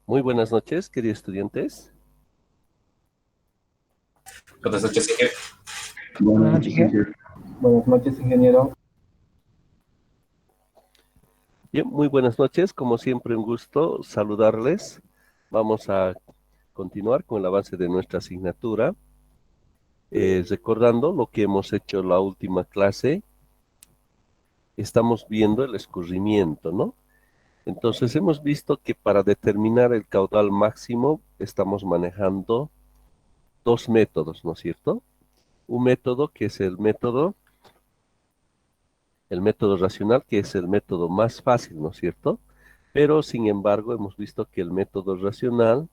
Muy buenas noches, queridos estudiantes. Buenas noches, ingeniero. Buenas noches, buenas noches, ingeniero. Bien, muy buenas noches. Como siempre, un gusto saludarles. Vamos a continuar con el avance de nuestra asignatura, recordando lo que hemos hecho la última clase. Estamos viendo el escurrimiento, ¿no? Entonces, hemos visto que para determinar el caudal máximo estamos manejando dos métodos, ¿no es cierto? Un método que es el método racional, que es el método más fácil, ¿no es cierto? Pero, sin embargo, hemos visto que el método racional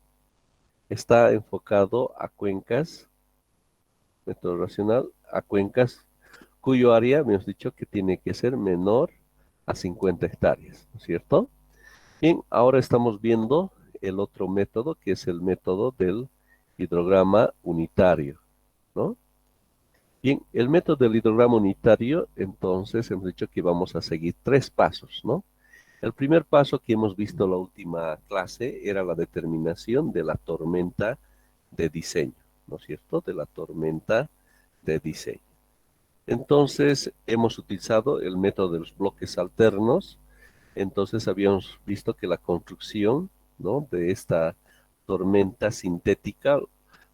está enfocado a cuencas, método racional, a cuencas cuyo área, hemos dicho que tiene que ser menor a 50 hectáreas, ¿no es cierto? Bien, ahora estamos viendo el otro método, que es el método del hidrograma unitario, ¿no? Bien, el método del hidrograma unitario, entonces hemos dicho que vamos a seguir tres pasos, ¿no? El primer paso que hemos visto en la última clase era la determinación de la tormenta de diseño, ¿no es cierto? De la tormenta de diseño. Entonces, hemos utilizado el método de los bloques alternos. Entonces, habíamos visto que la construcción, ¿no?, de esta tormenta sintética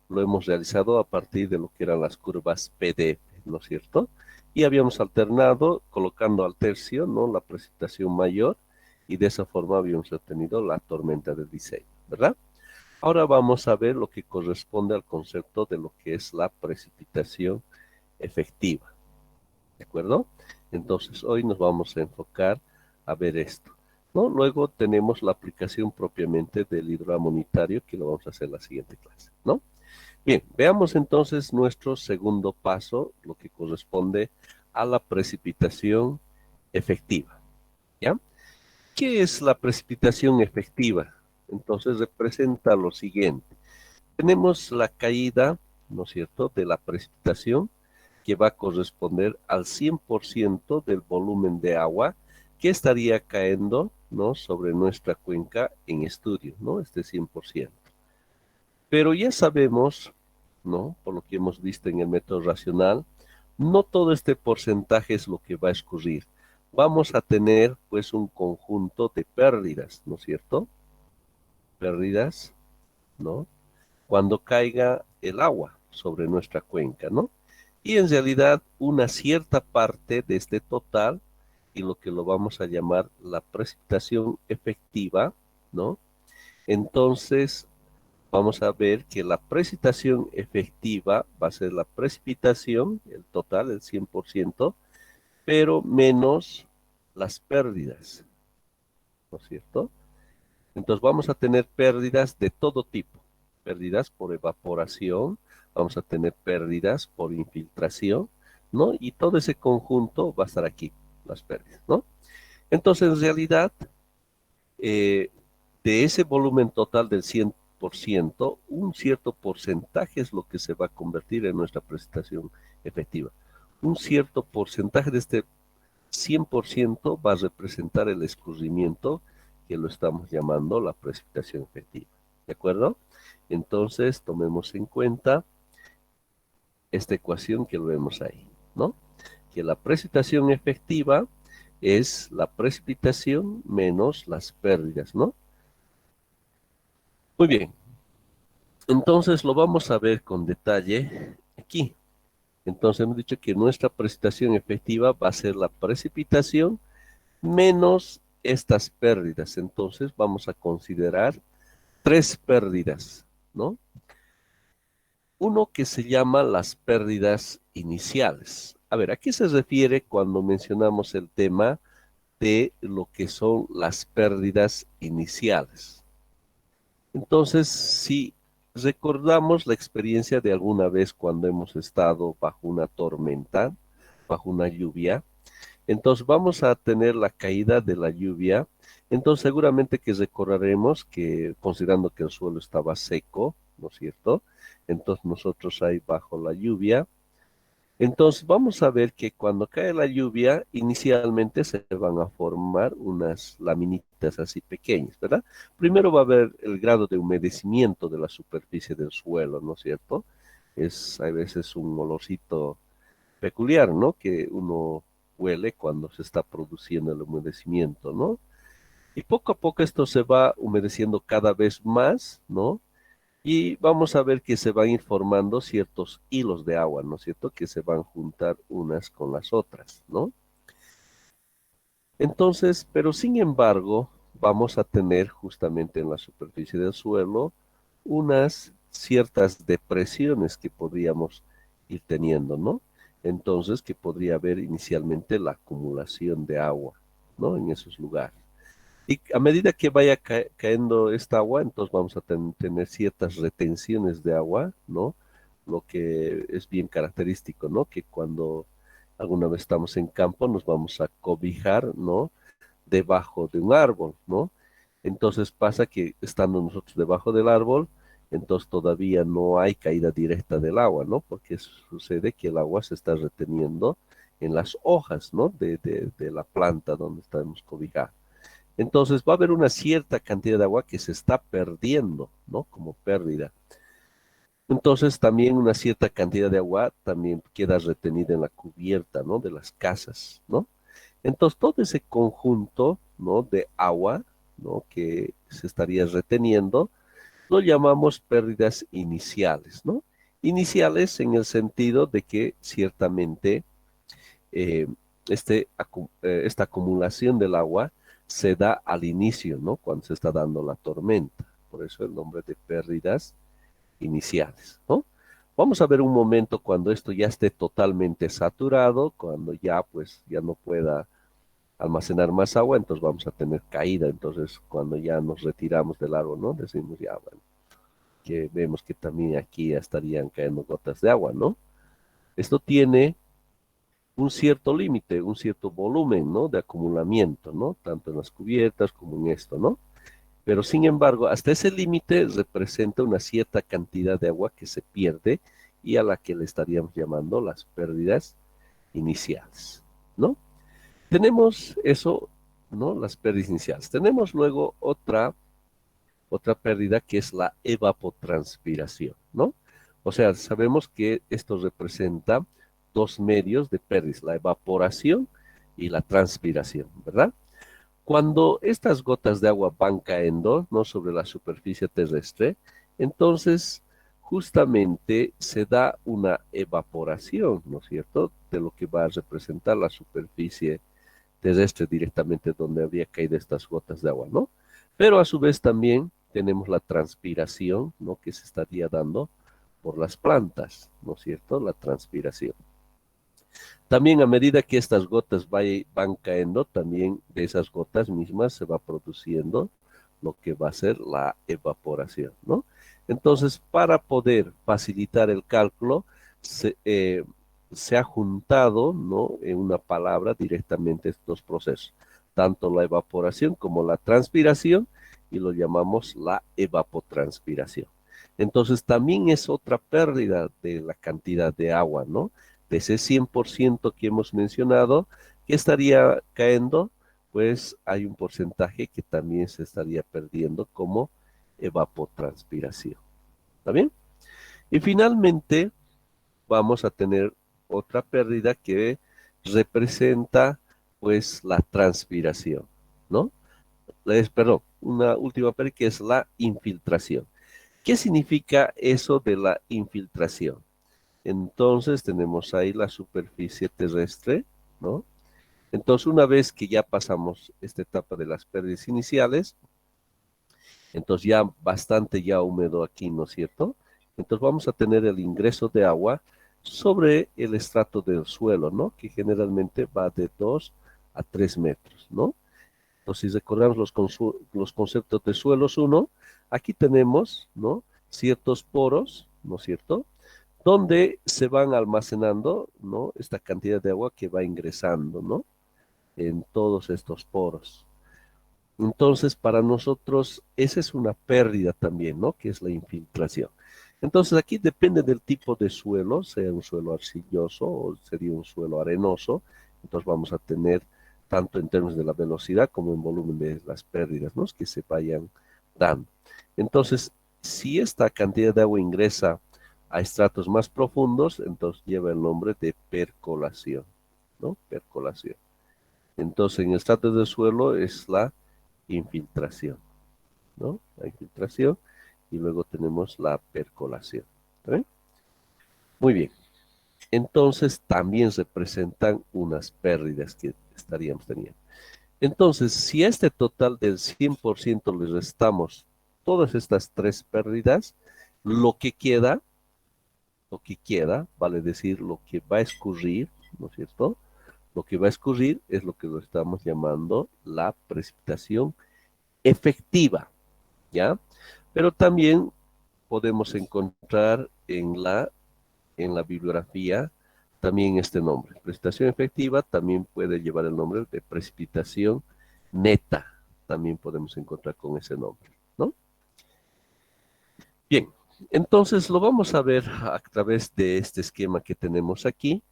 lo hemos realizado a partir de lo que eran las curvas PDF, ¿no es cierto? Y habíamos alternado colocando al tercio, ¿no?, la precipitación mayor, y de esa forma habíamos obtenido la tormenta de diseño, ¿verdad? Ahora vamos a ver lo que corresponde al concepto de lo que es la precipitación efectiva, ¿de acuerdo? Entonces, hoy nos vamos a enfocar a ver esto, ¿no? Luego tenemos la aplicación propiamente del hidrograma unitario, que lo vamos a hacer en la siguiente clase, ¿no? Bien, veamos entonces nuestro segundo paso, lo que corresponde a la precipitación efectiva, ¿ya? ¿Qué es la precipitación efectiva? Entonces representa lo siguiente. Tenemos la caída, ¿no es cierto?, de la precipitación, que va a corresponder al 100% del volumen de agua que estaría cayendo, ¿no?, sobre nuestra cuenca en estudio, ¿no? Este 100%. Pero ya sabemos, ¿no?, por lo que hemos visto en el método racional, no todo este porcentaje es lo que va a escurrir. Vamos a tener, pues, un conjunto de pérdidas, ¿no es cierto? Pérdidas, ¿no?, cuando caiga el agua sobre nuestra cuenca, ¿no? Y en realidad una cierta parte de este total, y lo que lo vamos a llamar la precipitación efectiva, ¿no? Entonces vamos a ver que la precipitación efectiva va a ser la precipitación, el total, el 100%, pero menos las pérdidas, ¿no es cierto? Entonces vamos a tener pérdidas de todo tipo, pérdidas por evaporación, vamos a tener pérdidas por infiltración, ¿no? Y todo ese conjunto va a estar aquí, las pérdidas, ¿no? Entonces, en realidad, eh, de ese volumen total del 100%, un cierto porcentaje es lo que se va a convertir en nuestra precipitación efectiva. Un cierto porcentaje de este 100% va a representar el escurrimiento, que lo estamos llamando la precipitación efectiva. ¿De acuerdo? Entonces, tomemos en cuenta esta ecuación que lo vemos ahí, ¿no? Que la precipitación efectiva es la precipitación menos las pérdidas, ¿no? Muy bien. Entonces, lo vamos a ver con detalle aquí. Entonces, hemos dicho que nuestra precipitación efectiva va a ser la precipitación menos estas pérdidas. Entonces vamos a considerar tres pérdidas, ¿no? Uno que se llama las pérdidas iniciales. A ver, ¿a qué se refiere cuando mencionamos el tema de lo que son las pérdidas iniciales? Entonces, si recordamos la experiencia de alguna vez cuando hemos estado bajo una tormenta, bajo una lluvia, entonces vamos a tener la caída de la lluvia. Entonces seguramente que recordaremos que, considerando que el suelo estaba seco, ¿no es cierto? Entonces nosotros ahí bajo la lluvia Entonces vamos a ver que cuando cae la lluvia, inicialmente se van a formar unas laminitas así pequeñas, ¿verdad? Primero va a haber el grado de humedecimiento de la superficie del suelo, ¿no es cierto? Es a veces un olorcito peculiar, ¿no? Que uno huele cuando se está produciendo el humedecimiento, ¿no? Y poco a poco esto se va humedeciendo cada vez más, ¿no? Y vamos a ver que se van a ir formando ciertos hilos de agua, ¿no es cierto? Que se van a juntar unas con las otras, ¿no? Entonces, pero sin embargo, vamos a tener justamente en la superficie del suelo unas ciertas depresiones que podríamos ir teniendo, ¿no? Entonces, que podría haber inicialmente la acumulación de agua, ¿no? En esos lugares. Y a medida que vaya cayendo esta agua, entonces vamos a tener ciertas retenciones de agua, ¿no? Lo que es bien característico, ¿no? Que cuando alguna vez estamos en campo nos vamos a cobijar, ¿no? Debajo de un árbol, ¿no? Entonces pasa que estando nosotros debajo del árbol, entonces todavía no hay caída directa del agua, ¿no? Porque sucede que el agua se está reteniendo en las hojas, ¿no? De la planta donde estamos cobijados. Entonces va a haber una cierta cantidad de agua que se está perdiendo, ¿no? Como pérdida. Entonces también una cierta cantidad de agua también queda retenida en la cubierta, ¿no? De las casas, ¿no? Entonces todo ese conjunto, ¿no? De agua, ¿no? Que se estaría reteniendo, lo llamamos pérdidas iniciales, ¿no? Iniciales en el sentido de que ciertamente eh, esta acumulación del agua se da al inicio, ¿no? Cuando se está dando la tormenta. Por eso el nombre de pérdidas iniciales, ¿no? Vamos a ver un momento cuando esto ya esté totalmente saturado, cuando ya pues ya no pueda almacenar más agua, entonces vamos a tener caída. Entonces cuando ya nos retiramos del árbol, ¿no? Decimos ya, bueno, que vemos que también aquí ya estarían cayendo gotas de agua, ¿no? Esto tiene un cierto límite, un cierto volumen, ¿no? De acumulamiento, ¿no? Tanto en las cubiertas como en esto, ¿no? Pero sin embargo, hasta ese límite representa una cierta cantidad de agua que se pierde y a la que le estaríamos llamando las pérdidas iniciales, ¿no? Tenemos eso, ¿no? Las pérdidas iniciales. Tenemos luego otra pérdida que es la evapotranspiración, ¿no? O sea, sabemos que esto representa dos medios de pérdida, la evaporación y la transpiración, ¿verdad? Cuando estas gotas de agua van cayendo, ¿no? Sobre la superficie terrestre, entonces justamente se da una evaporación, ¿no es cierto?, de lo que va a representar la superficie terrestre directamente donde habría caído estas gotas de agua, ¿no? Pero a su vez también tenemos la transpiración, ¿no? Que se estaría dando por las plantas, ¿no es cierto? La transpiración. También a medida que estas gotas van cayendo, también de esas gotas mismas se va produciendo lo que va a ser la evaporación, ¿no? Entonces, para poder facilitar el cálculo, se ha juntado, ¿no? En una palabra directamente estos procesos, tanto la evaporación como la transpiración, y lo llamamos la evapotranspiración. Entonces, también es otra pérdida de la cantidad de agua, ¿no? De ese 100% que hemos mencionado, que estaría cayendo, pues hay un porcentaje que también se estaría perdiendo como evapotranspiración. ¿Está bien? Y finalmente vamos a tener otra pérdida que representa pues la transpiración, ¿no? Perdón, una última pérdida que es la infiltración. ¿Qué significa eso de la infiltración? Entonces tenemos ahí la superficie terrestre, ¿no? Entonces una vez que ya pasamos esta etapa de las pérdidas iniciales, entonces ya bastante ya húmedo aquí, ¿no es cierto? Entonces vamos a tener el ingreso de agua sobre el estrato del suelo, ¿no? Que generalmente va de 2 a 3 metros, ¿no? Entonces si recordamos los conceptos de suelos uno, aquí tenemos, ¿no? Ciertos poros, ¿no es cierto?, donde se van almacenando, ¿no? Esta cantidad de agua que va ingresando, ¿no? En todos estos poros. Entonces, para nosotros, esa es una pérdida también, ¿no? Que es la infiltración. Entonces aquí depende del tipo de suelo, sea un suelo arcilloso o sería un suelo arenoso. Entonces vamos a tener tanto en términos de la velocidad como en volumen de las pérdidas, ¿no? Que se vayan dando. Entonces, si esta cantidad de agua ingresa a estratos más profundos, entonces lleva el nombre de percolación, ¿no? Percolación. Entonces, en estratos del suelo es la infiltración, ¿no? La infiltración y luego tenemos la percolación. ¿Está bien? Muy bien. Entonces, también se presentan unas pérdidas que estaríamos teniendo. Entonces, si a este total del 100% le restamos todas estas tres pérdidas, lo que queda, vale decir, lo que va a escurrir, ¿no es cierto? Lo que va a escurrir es lo que lo estamos llamando la precipitación efectiva, ¿ya? Pero también podemos encontrar en la bibliografía también este nombre. Precipitación efectiva también puede llevar el nombre de precipitación neta. También podemos encontrar con ese nombre, ¿no? Bien, entonces lo vamos a ver a través de este esquema que tenemos aquí.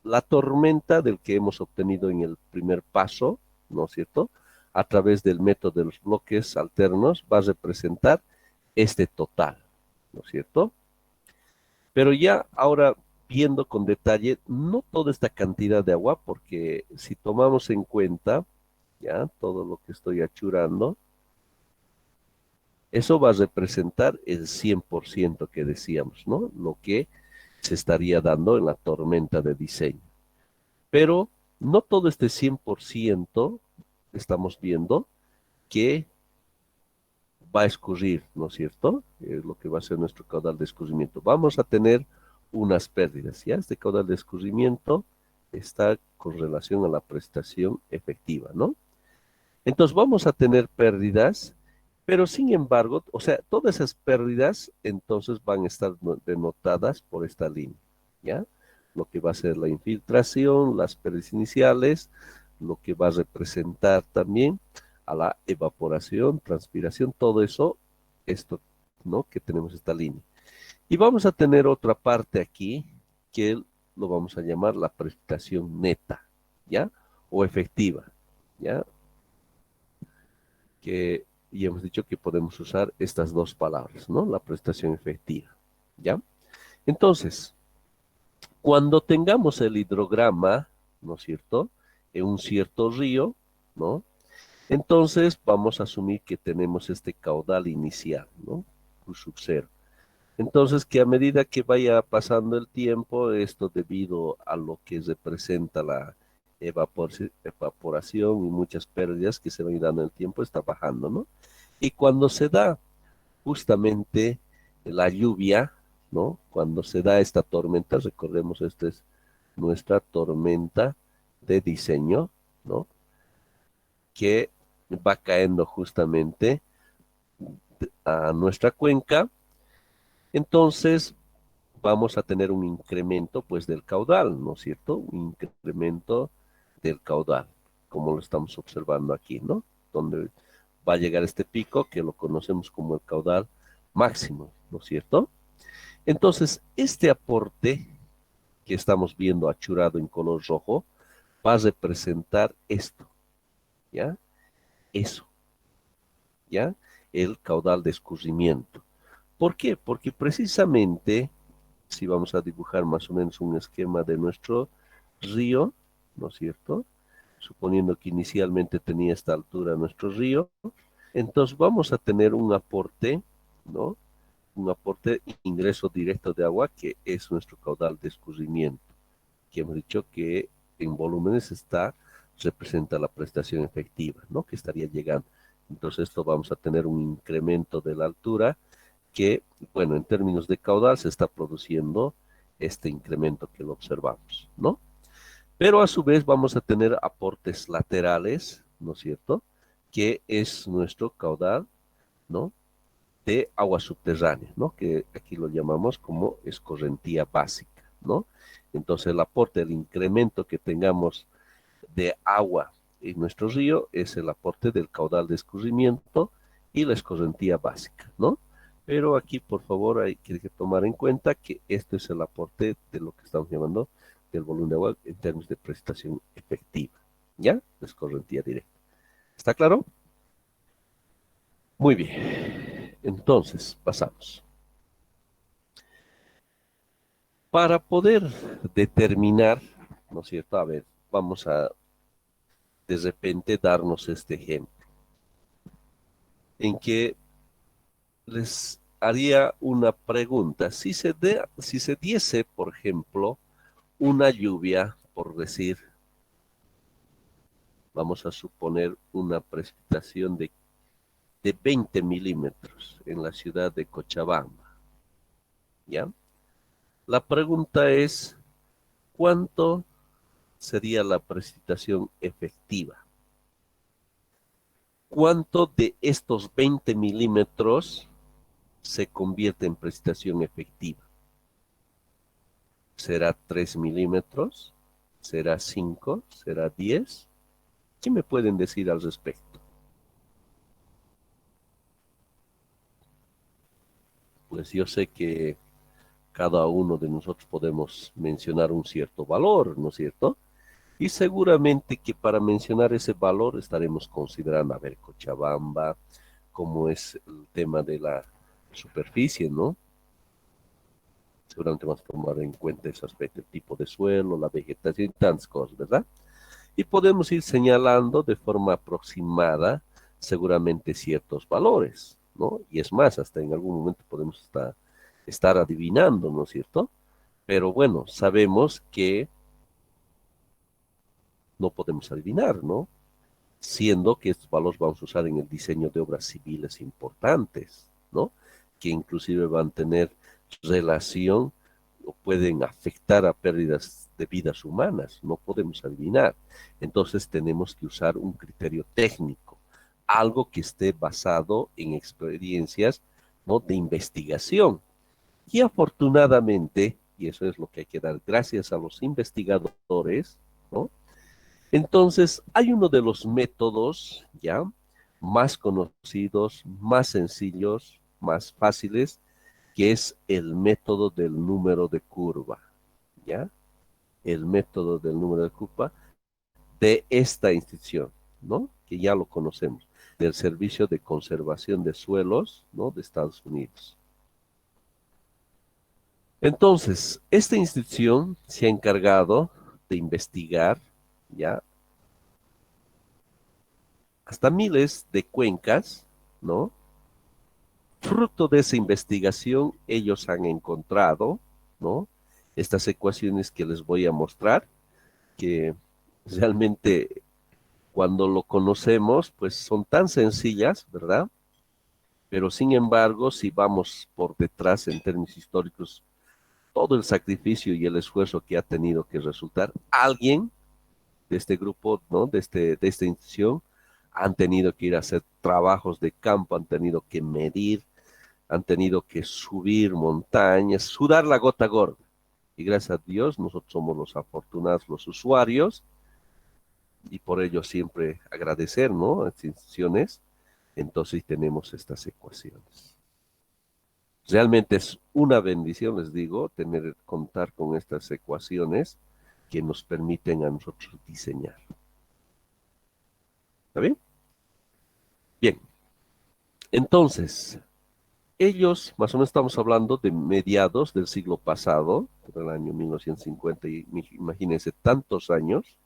La tormenta del que hemos obtenido en el primer paso, ¿no es cierto? A través del método de los bloques alternos va a representar este total, ¿no es cierto? Pero ya ahora viendo con detalle, no toda esta cantidad de agua, porque si tomamos en cuenta, ya, todo lo que estoy achurando, eso va a representar el 100% que decíamos, ¿no? Lo que se estaría dando en la tormenta de diseño. Pero no todo este 100% estamos viendo que va a escurrir, ¿no es cierto? Es lo que va a ser nuestro caudal de escurrimiento. Vamos a tener unas pérdidas, ¿ya? Este caudal de escurrimiento está con relación a la prestación efectiva, ¿no? Entonces vamos a tener pérdidas, pero sin embargo, o sea, todas esas pérdidas entonces van a estar denotadas por esta línea, ¿ya? Lo que va a ser la infiltración, las pérdidas iniciales, lo que va a representar también a la evaporación, transpiración, todo eso, esto, ¿no? Que tenemos esta línea. Y vamos a tener otra parte aquí que lo vamos a llamar la precipitación neta, ¿ya? O efectiva, ¿ya? Que y hemos dicho que podemos usar estas dos palabras, ¿no? La prestación efectiva, ¿ya? Entonces, cuando tengamos el hidrograma, ¿no es cierto? En un cierto río, ¿no? Entonces vamos a asumir que tenemos este caudal inicial, ¿no? Q sub cero. Entonces, que a medida que vaya pasando el tiempo, esto debido a lo que representa la evaporación y muchas pérdidas que se van dando en el tiempo, está bajando, ¿no? Y cuando se da justamente la lluvia, ¿no? Cuando se da esta tormenta, recordemos, esta es nuestra tormenta de diseño, ¿no? Que va cayendo justamente a nuestra cuenca, entonces vamos a tener un incremento pues del caudal, ¿no es cierto? Un incremento del caudal, como lo estamos observando aquí, ¿no? Donde va a llegar este pico que lo conocemos como el caudal máximo, ¿no es cierto? Entonces, este aporte que estamos viendo achurado en color rojo va a representar esto, ¿ya? Eso, ¿ya? El caudal de escurrimiento. ¿Por qué? Porque precisamente, si vamos a dibujar más o menos un esquema de nuestro río, ¿no es cierto? Suponiendo que inicialmente tenía esta altura nuestro río, entonces vamos a tener un aporte, ¿no? Un aporte ingreso directo de agua que es nuestro caudal de escurrimiento, que hemos dicho que en volúmenes representa la prestación efectiva, ¿no? Que estaría llegando. Entonces esto vamos a tener un incremento de la altura que, bueno, en términos de caudal se está produciendo este incremento que lo observamos, ¿no? Pero a su vez vamos a tener aportes laterales, ¿no es cierto? Que es nuestro caudal, ¿no? De agua subterránea, ¿no? Que aquí lo llamamos como escorrentía básica, ¿no? Entonces el aporte, el incremento que tengamos de agua en nuestro río es el aporte del caudal de escurrimiento y la escorrentía básica, ¿no? Pero aquí, por favor, hay que tomar en cuenta que esto es el aporte de lo que estamos llamando del volumen de agua en términos de precipitación efectiva. ¿Ya? Escorrentía directa. ¿Está claro? Muy bien. Entonces, pasamos. Para poder determinar, ¿no es cierto? A ver, vamos a de repente darnos este ejemplo, en que les haría una pregunta. Si se diese, por ejemplo, una lluvia, por decir, vamos a suponer una precipitación de 20 milímetros en la ciudad de Cochabamba, ¿ya? La pregunta es, ¿cuánto sería la precipitación efectiva? ¿Cuánto de estos 20 milímetros se convierte en precipitación efectiva? ¿Será 3 milímetros? ¿Será 5? ¿Será 10? ¿Qué me pueden decir al respecto? Pues yo sé que cada uno de nosotros podemos mencionar un cierto valor, ¿no es cierto? Y seguramente que para mencionar ese valor estaremos considerando, a ver, Cochabamba, cómo es el tema de la superficie, ¿no? Seguramente vamos a tomar en cuenta ese aspecto, el tipo de suelo, la vegetación y tantas cosas, ¿verdad? Y podemos ir señalando de forma aproximada seguramente ciertos valores, ¿no? Y es más, hasta en algún momento podemos estar adivinando, ¿no es cierto? Pero bueno, sabemos que no podemos adivinar, ¿no? Siendo que estos valores vamos a usar en el diseño de obras civiles importantes, ¿no? Que inclusive van a tener relación o pueden afectar a pérdidas de vidas humanas, no podemos adivinar. Entonces tenemos que usar un criterio técnico, algo que esté basado en experiencias, ¿no? De investigación. Y afortunadamente, y eso es lo que hay que dar gracias a los investigadores, ¿no? Entonces, hay uno de los métodos ya más conocidos, más sencillos, más fáciles, que es el método del número de curva, ¿ya? El método del número de curva de esta institución, ¿no? Que ya lo conocemos, del Servicio de Conservación de Suelos, ¿no? De Estados Unidos. Entonces, esta institución se ha encargado de investigar, ¿ya? Hasta miles de cuencas, ¿no? Fruto de esa investigación, ellos han encontrado, ¿no? Estas ecuaciones que les voy a mostrar, que realmente cuando lo conocemos, pues son tan sencillas, ¿verdad? Pero sin embargo, si vamos por detrás en términos históricos, todo el sacrificio y el esfuerzo que ha tenido que resultar, alguien de este grupo, ¿no? De esta institución, han tenido que ir a hacer trabajos de campo, han tenido que medir, han tenido que subir montañas, sudar la gota gorda. Y gracias a Dios, nosotros somos los afortunados, los usuarios, y por ello siempre agradecer, ¿no? A estas instituciones. Entonces tenemos estas ecuaciones. Realmente es una bendición, les digo, contar con estas ecuaciones que nos permiten a nosotros diseñar. ¿Está bien? Bien. Entonces, ellos, más o menos estamos hablando de mediados del siglo pasado, del año 1950, y imagínense tantos años,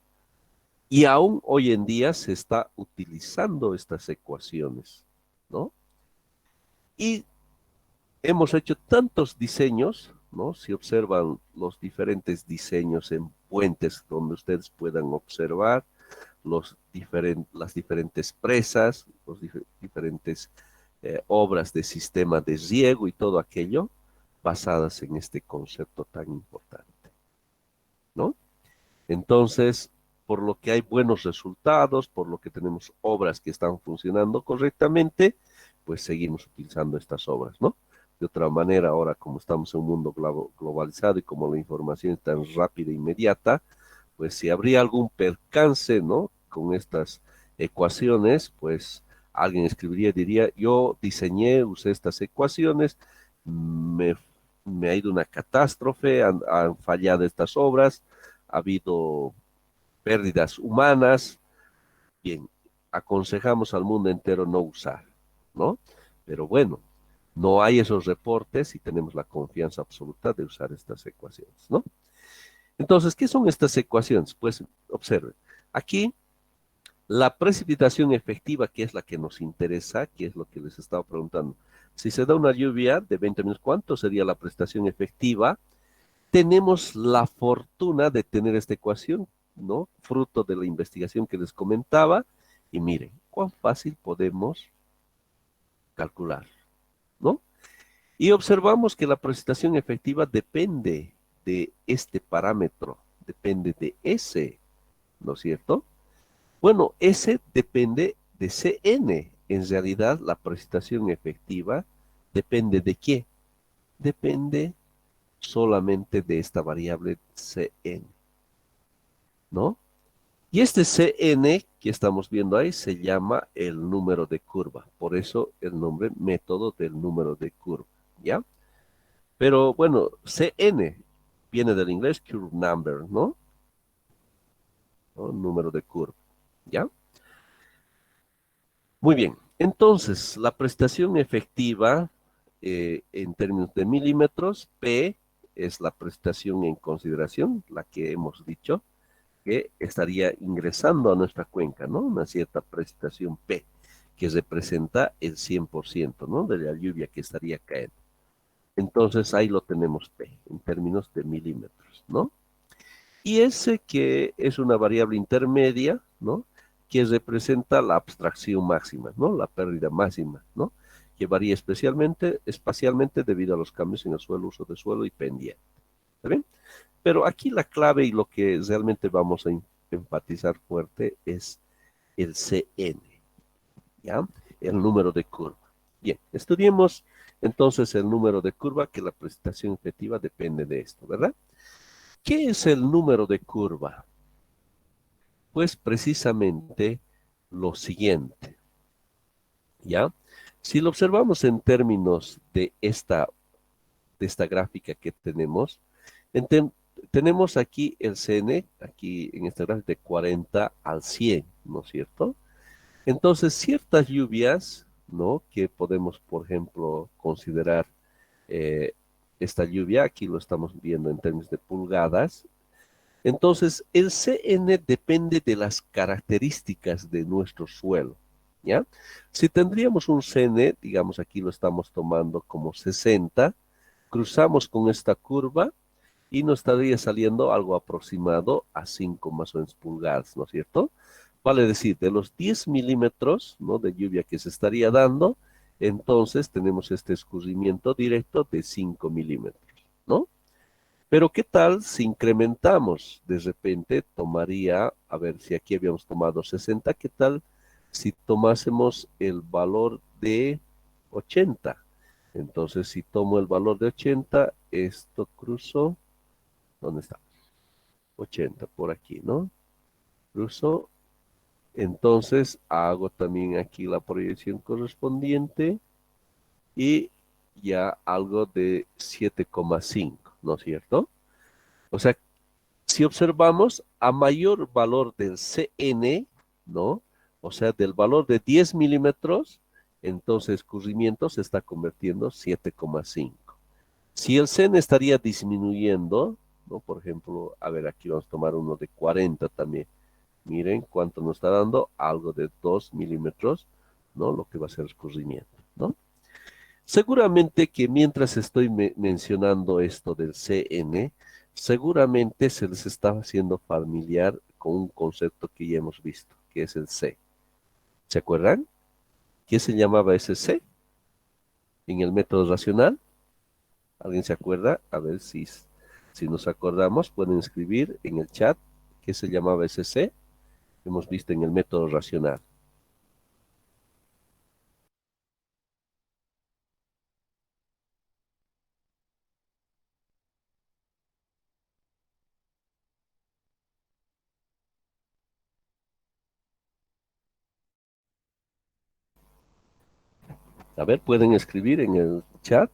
y aún hoy en día se está utilizando estas ecuaciones, ¿no? Y hemos hecho tantos diseños, ¿no? Si observan los diferentes diseños en puentes donde ustedes puedan observar las diferentes presas, diferentes obras de sistema de riego y todo aquello basadas en este concepto tan importante, ¿no? Entonces, por lo que hay buenos resultados, por lo que tenemos obras que están funcionando correctamente, pues seguimos utilizando estas obras, ¿no? De otra manera, ahora como estamos en un mundo globalizado y como la información es tan rápida e inmediata, pues si habría algún percance, ¿no? Con estas ecuaciones, pues Alguien escribiría y diría, yo diseñé, usé estas ecuaciones, me, me ha ido una catástrofe, han fallado estas obras, ha habido pérdidas humanas, bien, aconsejamos al mundo entero no usar, ¿no? Pero bueno, no hay esos reportes y tenemos la confianza absoluta de usar estas ecuaciones, ¿no? Entonces, ¿qué son estas ecuaciones? Pues observen, aquí la precipitación efectiva, que es la que nos interesa, que es lo que les estaba preguntando. Si se da una lluvia de 20 minutos, ¿cuánto sería la precipitación efectiva? Tenemos la fortuna de tener esta ecuación, ¿no? Fruto de la investigación que les comentaba. Y miren, cuán fácil podemos calcular, ¿no? Y observamos que la precipitación efectiva depende de este parámetro, depende de ese, ¿no es cierto? Bueno, ese depende de Cn. En realidad, la precipitación efectiva depende de qué? Depende solamente de esta variable Cn, ¿no? Y este Cn que estamos viendo ahí se llama el número de curva. Por eso el nombre método del número de curva, ¿ya? Pero bueno, Cn viene del inglés curve number, ¿no? ¿No? Número de curva, ¿ya? Muy bien, entonces la prestación efectiva en términos de milímetros, P es la prestación en consideración, la que hemos dicho, que estaría ingresando a nuestra cuenca, ¿no? Una cierta prestación P, que representa el 100%, ¿no? De la lluvia que estaría cayendo. Entonces ahí lo tenemos P, en términos de milímetros, ¿no? Y ese que es una variable intermedia, ¿no? Que representa la abstracción máxima, ¿no? La pérdida máxima, ¿no? Que varía espacialmente debido a los cambios en el suelo, uso de suelo y pendiente. ¿Está bien? Pero aquí la clave y lo que realmente vamos a enfatizar fuerte es el Cn, ¿ya? El número de curva. Bien, estudiemos entonces el número de curva, que la presentación efectiva depende de esto, ¿verdad? ¿Qué es el número de curva? Pues precisamente lo siguiente, ¿ya? Si lo observamos en términos de esta gráfica que tenemos, tenemos aquí el CN, aquí en esta gráfica de 40 al 100, ¿no es cierto? Entonces, ciertas lluvias, ¿no? Que podemos, por ejemplo, considerar eh, esta lluvia, aquí lo estamos viendo en términos de pulgadas. Entonces, el CN depende de las características de nuestro suelo, ¿ya? Si tendríamos un CN, digamos aquí lo estamos tomando como 60, cruzamos con esta curva y nos estaría saliendo algo aproximado a 5 más o menos pulgadas, ¿no es cierto? Vale decir, de los 10 milímetros, ¿no? De lluvia que se estaría dando, entonces tenemos este escurrimiento directo de 5 milímetros, ¿no? Pero ¿qué tal si incrementamos? De repente tomaría, a ver si aquí habíamos tomado 60, ¿qué tal si tomásemos el valor de 80? Entonces, si tomo el valor de 80, esto cruzo, ¿dónde está? 80, por aquí, ¿no? Cruzo, entonces hago también aquí la proyección correspondiente y ya algo de 7,5, ¿no es cierto? O sea, si observamos a mayor valor del Cn, ¿no? O sea, del valor de 10 milímetros, entonces escurrimiento se está convirtiendo 7,5. Si el Cn estaría disminuyendo, ¿no? Por ejemplo, a ver, aquí vamos a tomar uno de 40 también. Miren cuánto nos está dando, algo de 2 milímetros, ¿no? Lo que va a ser escurrimiento, ¿no? Seguramente que mientras estoy mencionando esto del CN, seguramente se les está haciendo familiar con un concepto que ya hemos visto, que es el C. ¿Se acuerdan? ¿Qué se llamaba ese C en el método racional? ¿Alguien se acuerda? A ver si nos acordamos, pueden escribir en el chat qué se llamaba ese C que hemos visto en el método racional. A ver, pueden escribir en el chat.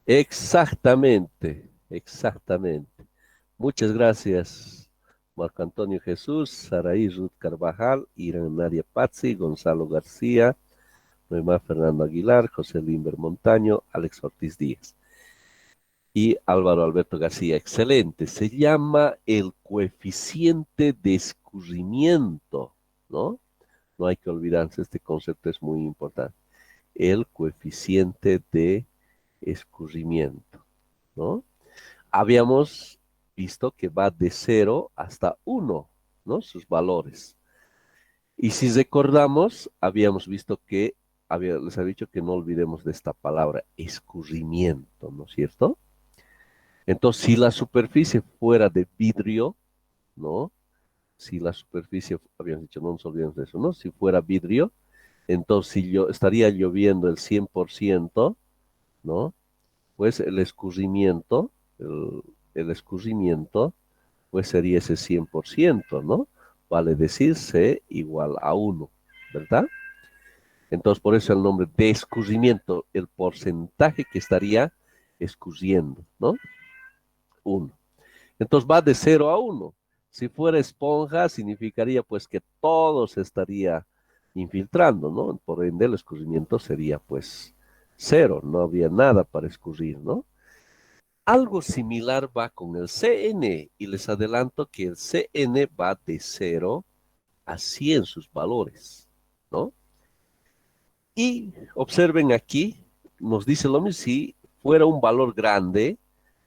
Exactamente, exactamente. Muchas gracias, Marco Antonio Jesús, Saraí Ruth Carvajal, Irán Nadia Pazzi, Gonzalo García, Noemar Fernando Aguilar, José Limber Montaño, Alex Ortiz Díaz y Álvaro Alberto García. Excelente. Se llama el coeficiente de escurrimiento, ¿no? No hay que olvidarse, este concepto es muy importante. El coeficiente de escurrimiento, ¿no? Habíamos visto que va de 0 hasta 1, ¿no? Sus valores. Y si recordamos, habíamos visto que, les había dicho que no olvidemos de esta palabra, escurrimiento, ¿no es cierto? Entonces, si la superficie fuera de vidrio, ¿no? Si la superficie, habíamos dicho, no nos olvidemos de eso, ¿no? Si fuera vidrio, entonces si yo estaría lloviendo el 100%, ¿no? Pues el escurrimiento, el escurrimiento, pues sería ese 100%, ¿no? Vale decir C igual a 1, ¿verdad? Entonces, por eso el nombre de escurrimiento, el porcentaje que estaría escurriendo, ¿no? 1. Entonces va de 0 a 1. Si fuera esponja, significaría pues que todo se estaría infiltrando, ¿no? Por ende, el escurrimiento sería pues 0, no habría nada para escurrir, ¿no? Algo similar va con el CN y les adelanto que el CN va de 0 a 100 sus valores, ¿no? Y observen aquí, nos dice lo mismo, si fuera un valor grande,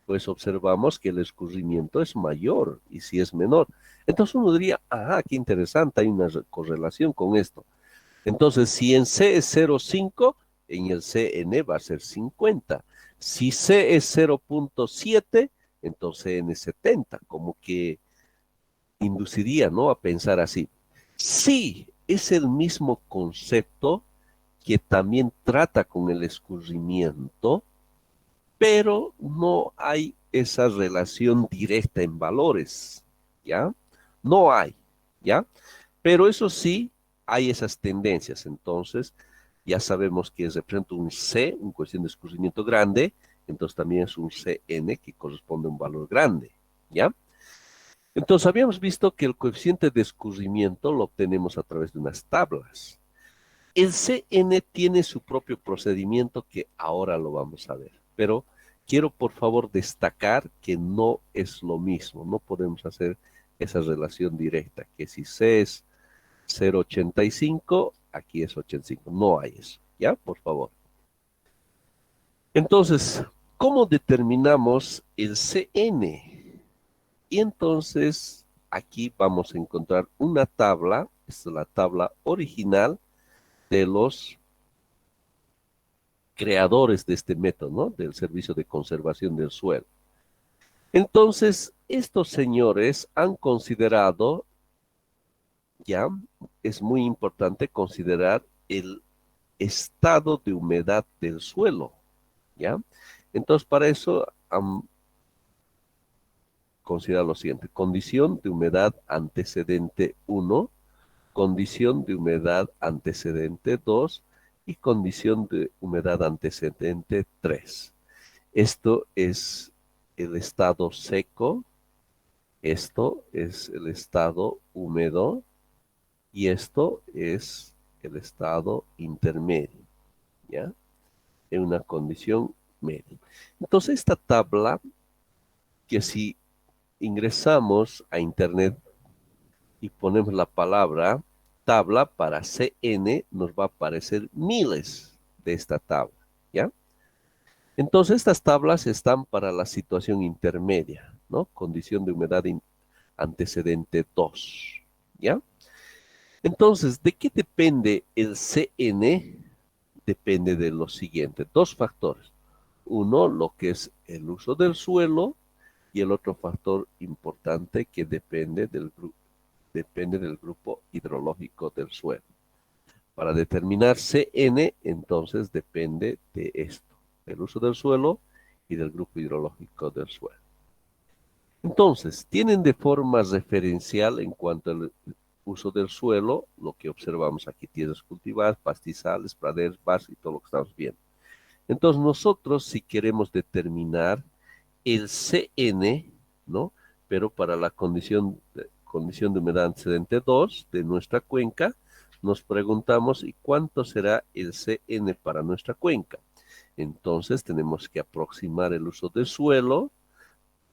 pues observamos que el escurrimiento es mayor y si es menor. Entonces uno diría, ah, qué interesante, hay una correlación con esto. Entonces, si en C es 0,5, en el CN va a ser 50. Si C es 0,7, entonces N es 70, como que induciría, ¿no? A pensar así. Sí, es el mismo concepto que también trata con el escurrimiento, pero no hay esa relación directa en valores, ¿ya? No hay, ¿ya? Pero eso sí, hay esas tendencias. Entonces, ya sabemos que representa un C, un coeficiente de escurrimiento grande, entonces también es un CN que corresponde a un valor grande, ¿ya? Entonces, habíamos visto que el coeficiente de escurrimiento lo obtenemos a través de unas tablas. El CN tiene su propio procedimiento que ahora lo vamos a ver, pero quiero por favor destacar que no es lo mismo, no podemos hacer esa relación directa, que si C es 0,85, aquí es 85, no hay eso, ¿ya? Por favor. Entonces, ¿cómo determinamos el CN? Y entonces aquí vamos a encontrar una tabla, esta es la tabla original de los creadores de este método, ¿no? Del Servicio de Conservación del Suelo. Entonces, estos señores han considerado, ya, es muy importante considerar el estado de humedad del suelo, ¿ya? Entonces, para eso, considera lo siguiente: condición de humedad antecedente 1, condición de humedad antecedente 2 y condición de humedad antecedente 3. Esto es el estado seco, esto es el estado húmedo y esto es el estado intermedio, ¿ya? En una condición media. Entonces, esta tabla, que si ingresamos a internet y ponemos la palabra tabla para CN, nos va a aparecer miles de esta tabla, ¿ya? Entonces, estas tablas están para la situación intermedia, ¿no? Condición de humedad antecedente 2, ¿ya? Entonces, ¿de qué depende el CN? Depende de lo siguiente, dos factores. Uno, lo que es el uso del suelo, y el otro factor importante que depende del grupo hidrológico del suelo. Para determinar CN, entonces depende de esto, del uso del suelo y del grupo hidrológico del suelo. Entonces, tienen de forma referencial en cuanto al uso del suelo, lo que observamos aquí, tierras cultivadas, pastizales, praderas, bosques y todo lo que estamos viendo. Entonces nosotros si queremos determinar el CN, ¿no? Pero para la condición de humedad antecedente 2 de nuestra cuenca, nos preguntamos, ¿y cuánto será el CN para nuestra cuenca? Entonces tenemos que aproximar el uso del suelo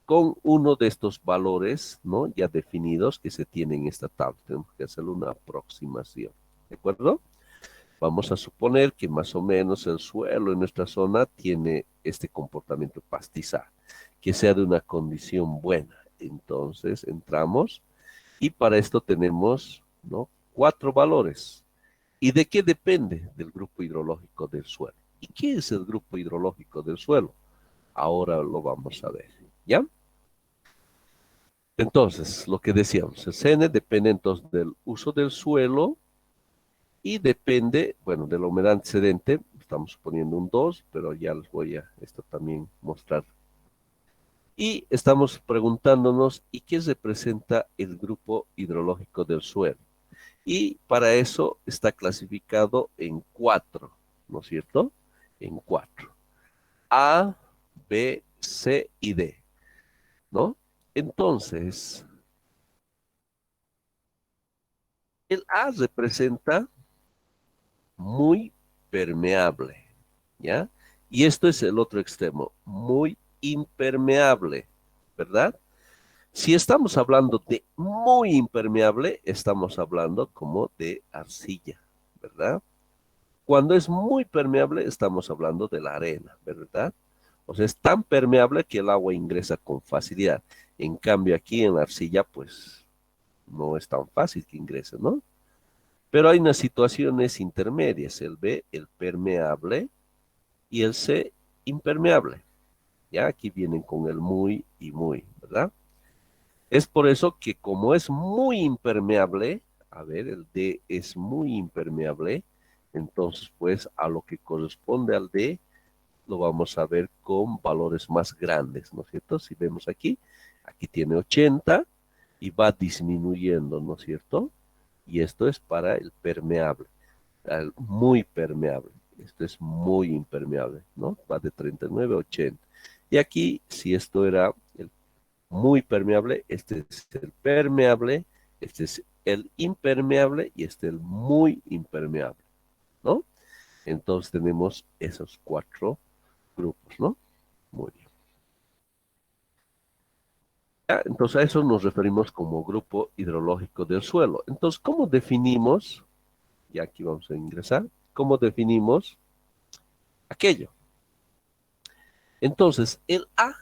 con uno de estos valores, ¿no? Ya definidos que se tienen en esta tabla. Tenemos que hacer una aproximación, ¿de acuerdo? Vamos a suponer que más o menos el suelo en nuestra zona tiene este comportamiento pastizal, que sea de una condición buena. Entonces entramos y para esto tenemos, ¿no? 4 valores. ¿Y de qué depende? Del grupo hidrológico del suelo. ¿Y qué es el grupo hidrológico del suelo? Ahora lo vamos a ver, ¿ya? Entonces, lo que decíamos, el CN depende entonces del uso del suelo y depende, bueno, de la humedad antecedente, estamos suponiendo un 2, pero ya les voy a esto también mostrar. Y estamos preguntándonos, ¿y qué representa el grupo hidrológico del suelo? Y para eso está clasificado en 4, ¿no es cierto? En 4. A, B, C y D, ¿no? Entonces, el A representa muy permeable, ¿ya? Y esto es el otro extremo, muy impermeable, ¿verdad? Si estamos hablando de muy impermeable, estamos hablando como de arcilla, ¿verdad? Cuando es muy permeable, estamos hablando de la arena, ¿verdad? O sea, es tan permeable que el agua ingresa con facilidad. En cambio, aquí en la arcilla, pues, no es tan fácil que ingrese, ¿no? Pero hay unas situaciones intermedias, el B, el permeable, y el C, impermeable. Ya aquí vienen con el muy y muy, ¿verdad? Es por eso que como es muy impermeable, a ver, el D es muy impermeable, entonces pues a lo que corresponde al D lo vamos a ver con valores más grandes, ¿no es cierto? Si vemos aquí, aquí tiene 80 y va disminuyendo, ¿no es cierto? Y esto es para el permeable, el muy permeable. Esto es muy impermeable, ¿no? Va de 39 a 80. Y aquí, si esto era el muy permeable, este es el permeable, este es el impermeable y este es el muy impermeable, ¿no? Entonces tenemos esos 4 grupos, ¿no? Muy bien. Ya, entonces a eso nos referimos como grupo hidrológico del suelo. Entonces, ¿cómo definimos? Y aquí vamos a ingresar. ¿Cómo definimos aquello? Entonces, el A,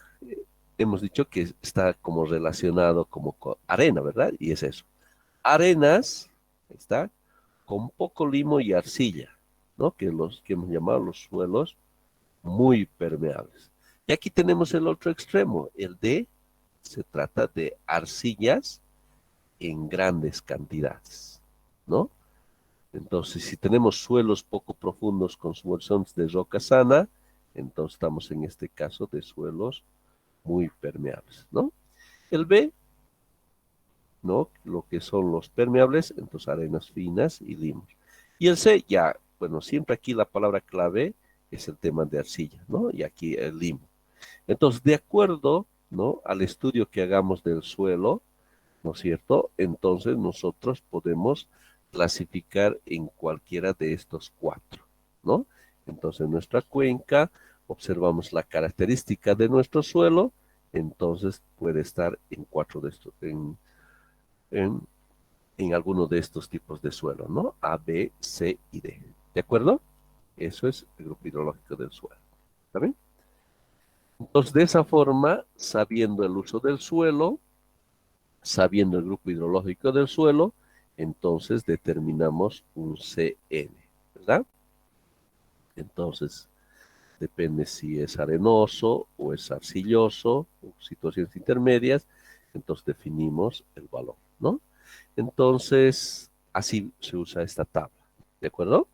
hemos dicho que está como relacionado como con arena, ¿verdad? Y es eso. Arenas, ahí está, con poco limo y arcilla, ¿no? Que los que hemos llamado los suelos muy permeables. Y aquí tenemos el otro extremo, el D, se trata de arcillas en grandes cantidades, ¿no? Entonces, si tenemos suelos poco profundos con horizontes de roca sana, entonces estamos en este caso de suelos muy permeables, ¿no? El B, ¿no? Lo que son los permeables, entonces arenas finas y limos. Y el C, ya, bueno, siempre aquí la palabra clave es el tema de arcilla, ¿no? Y aquí el limo. Entonces, de acuerdo, ¿no? Al estudio que hagamos del suelo, ¿no es cierto? Entonces nosotros podemos clasificar en cualquiera de estos 4, ¿no? Entonces en nuestra cuenca observamos la característica de nuestro suelo, entonces puede estar en 4 de estos, en, en alguno de estos tipos de suelo, ¿no? A, B, C y D. ¿De acuerdo? Eso es el grupo hidrológico del suelo. ¿Está bien? Entonces, de esa forma, sabiendo el uso del suelo, sabiendo el grupo hidrológico del suelo, entonces determinamos un CN, ¿verdad? Entonces, depende si es arenoso o es arcilloso, o situaciones intermedias, entonces definimos el valor, ¿no? Entonces, así se usa esta tabla, ¿de acuerdo?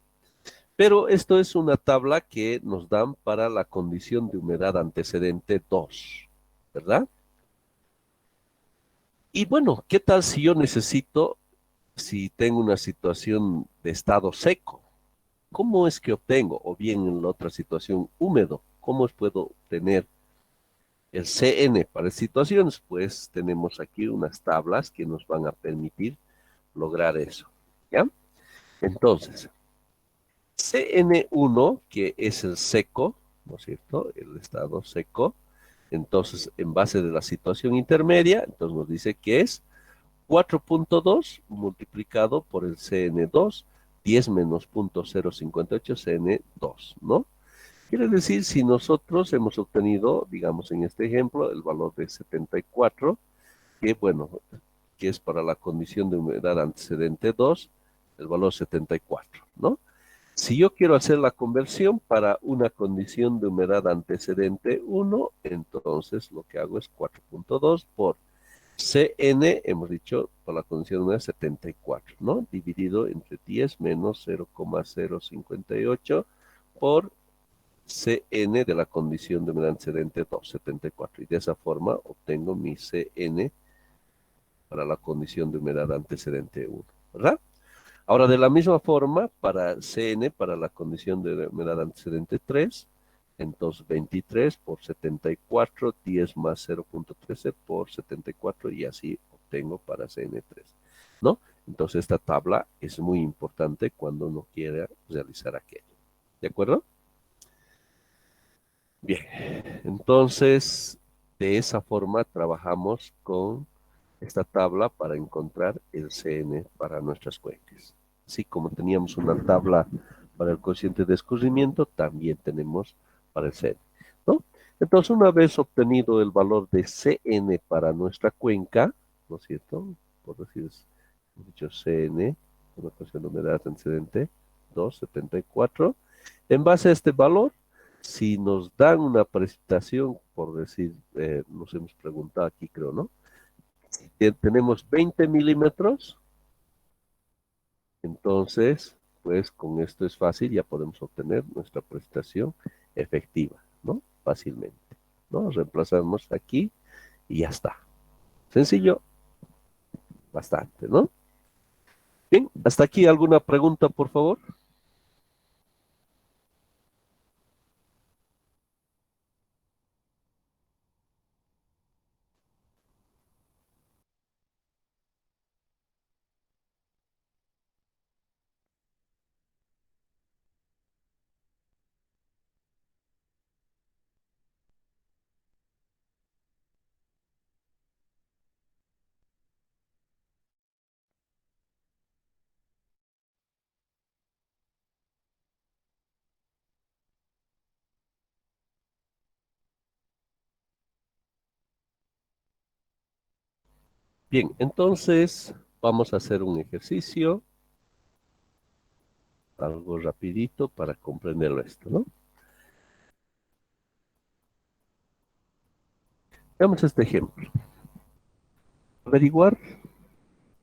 Pero esto es una tabla que nos dan para la condición de humedad antecedente 2, ¿verdad? Y bueno, ¿qué tal si yo necesito si tengo una situación de estado seco, ¿cómo es que obtengo? O bien en la otra situación húmedo, ¿cómo puedo obtener el CN para situaciones? Pues tenemos aquí unas tablas que nos van a permitir lograr eso, ¿ya? Entonces, CN1, que es el seco, ¿no es cierto? El estado seco. Entonces, en base de la situación intermedia, entonces nos dice que es 4.2 multiplicado por el CN2, 10 menos 0.058 CN2, ¿no? Quiere decir, si nosotros hemos obtenido, digamos en este ejemplo, el valor de 74, que bueno, que es para la condición de humedad antecedente 2, el valor 74, ¿no? Si yo quiero hacer la conversión para una condición de humedad antecedente 1, entonces lo que hago es 4.2 por CN, hemos dicho, por la condición de humedad 74, ¿no? Dividido entre 10 menos 0,058 por CN de la condición de humedad antecedente 2, 74. Y de esa forma obtengo mi CN para la condición de humedad antecedente 1, ¿verdad? Ahora, de la misma forma, para CN, para la condición de humedad antecedente 3, entonces 23 por 74, 10 más 0.13 por 74, y así obtengo para CN3, ¿no? Entonces, esta tabla es muy importante cuando uno quiera realizar aquello. ¿De acuerdo? Bien, entonces, de esa forma trabajamos con esta tabla para encontrar el CN para nuestras cuencas. Así como teníamos una tabla para el cociente de escurrimiento, también tenemos para el CN, ¿no? Entonces, una vez obtenido el valor de CN para nuestra cuenca, ¿no es cierto? Por decir, hemos dicho CN, una ecuación de humedad antecedente, 274. En base a este valor, si nos dan una precipitación, por decir, nos hemos preguntado aquí, creo, ¿no? Tenemos 20 milímetros, entonces, pues con esto es fácil, ya podemos obtener nuestra precipitación efectiva, ¿no? Fácilmente, ¿no? Reemplazamos aquí y ya está. Sencillo, bastante, ¿no? Bien, hasta aquí alguna pregunta, por favor. Bien, entonces vamos a hacer un ejercicio, algo rapidito para comprender esto, ¿no? Veamos este ejemplo. Averiguar,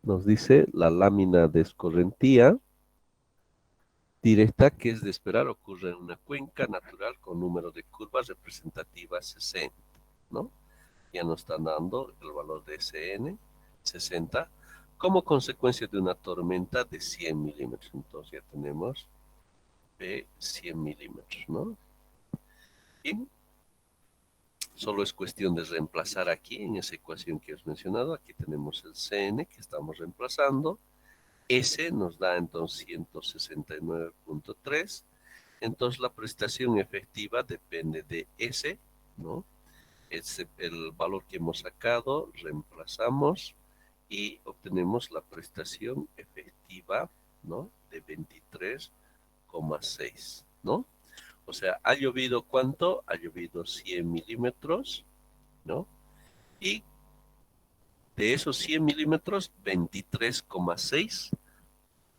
nos dice la lámina de escorrentía directa que es de esperar ocurre en una cuenca natural con número de curvas representativas 60, ¿no? Ya nos están dando el valor de SN, 60, como consecuencia de una tormenta de 100 milímetros. Entonces ya tenemos de 100 milímetros, ¿no? Y solo es cuestión de reemplazar aquí en esa ecuación que os he mencionado. Aquí tenemos el CN que estamos reemplazando. S nos da entonces 169.3. Entonces la prestación efectiva depende de S, ¿no? Es el valor que hemos sacado, reemplazamos y obtenemos la prestación efectiva, ¿no? De 23,6, ¿no? O sea, ha llovido ¿cuánto? Ha llovido 100 milímetros, ¿no? Y de esos 100 milímetros, 23,6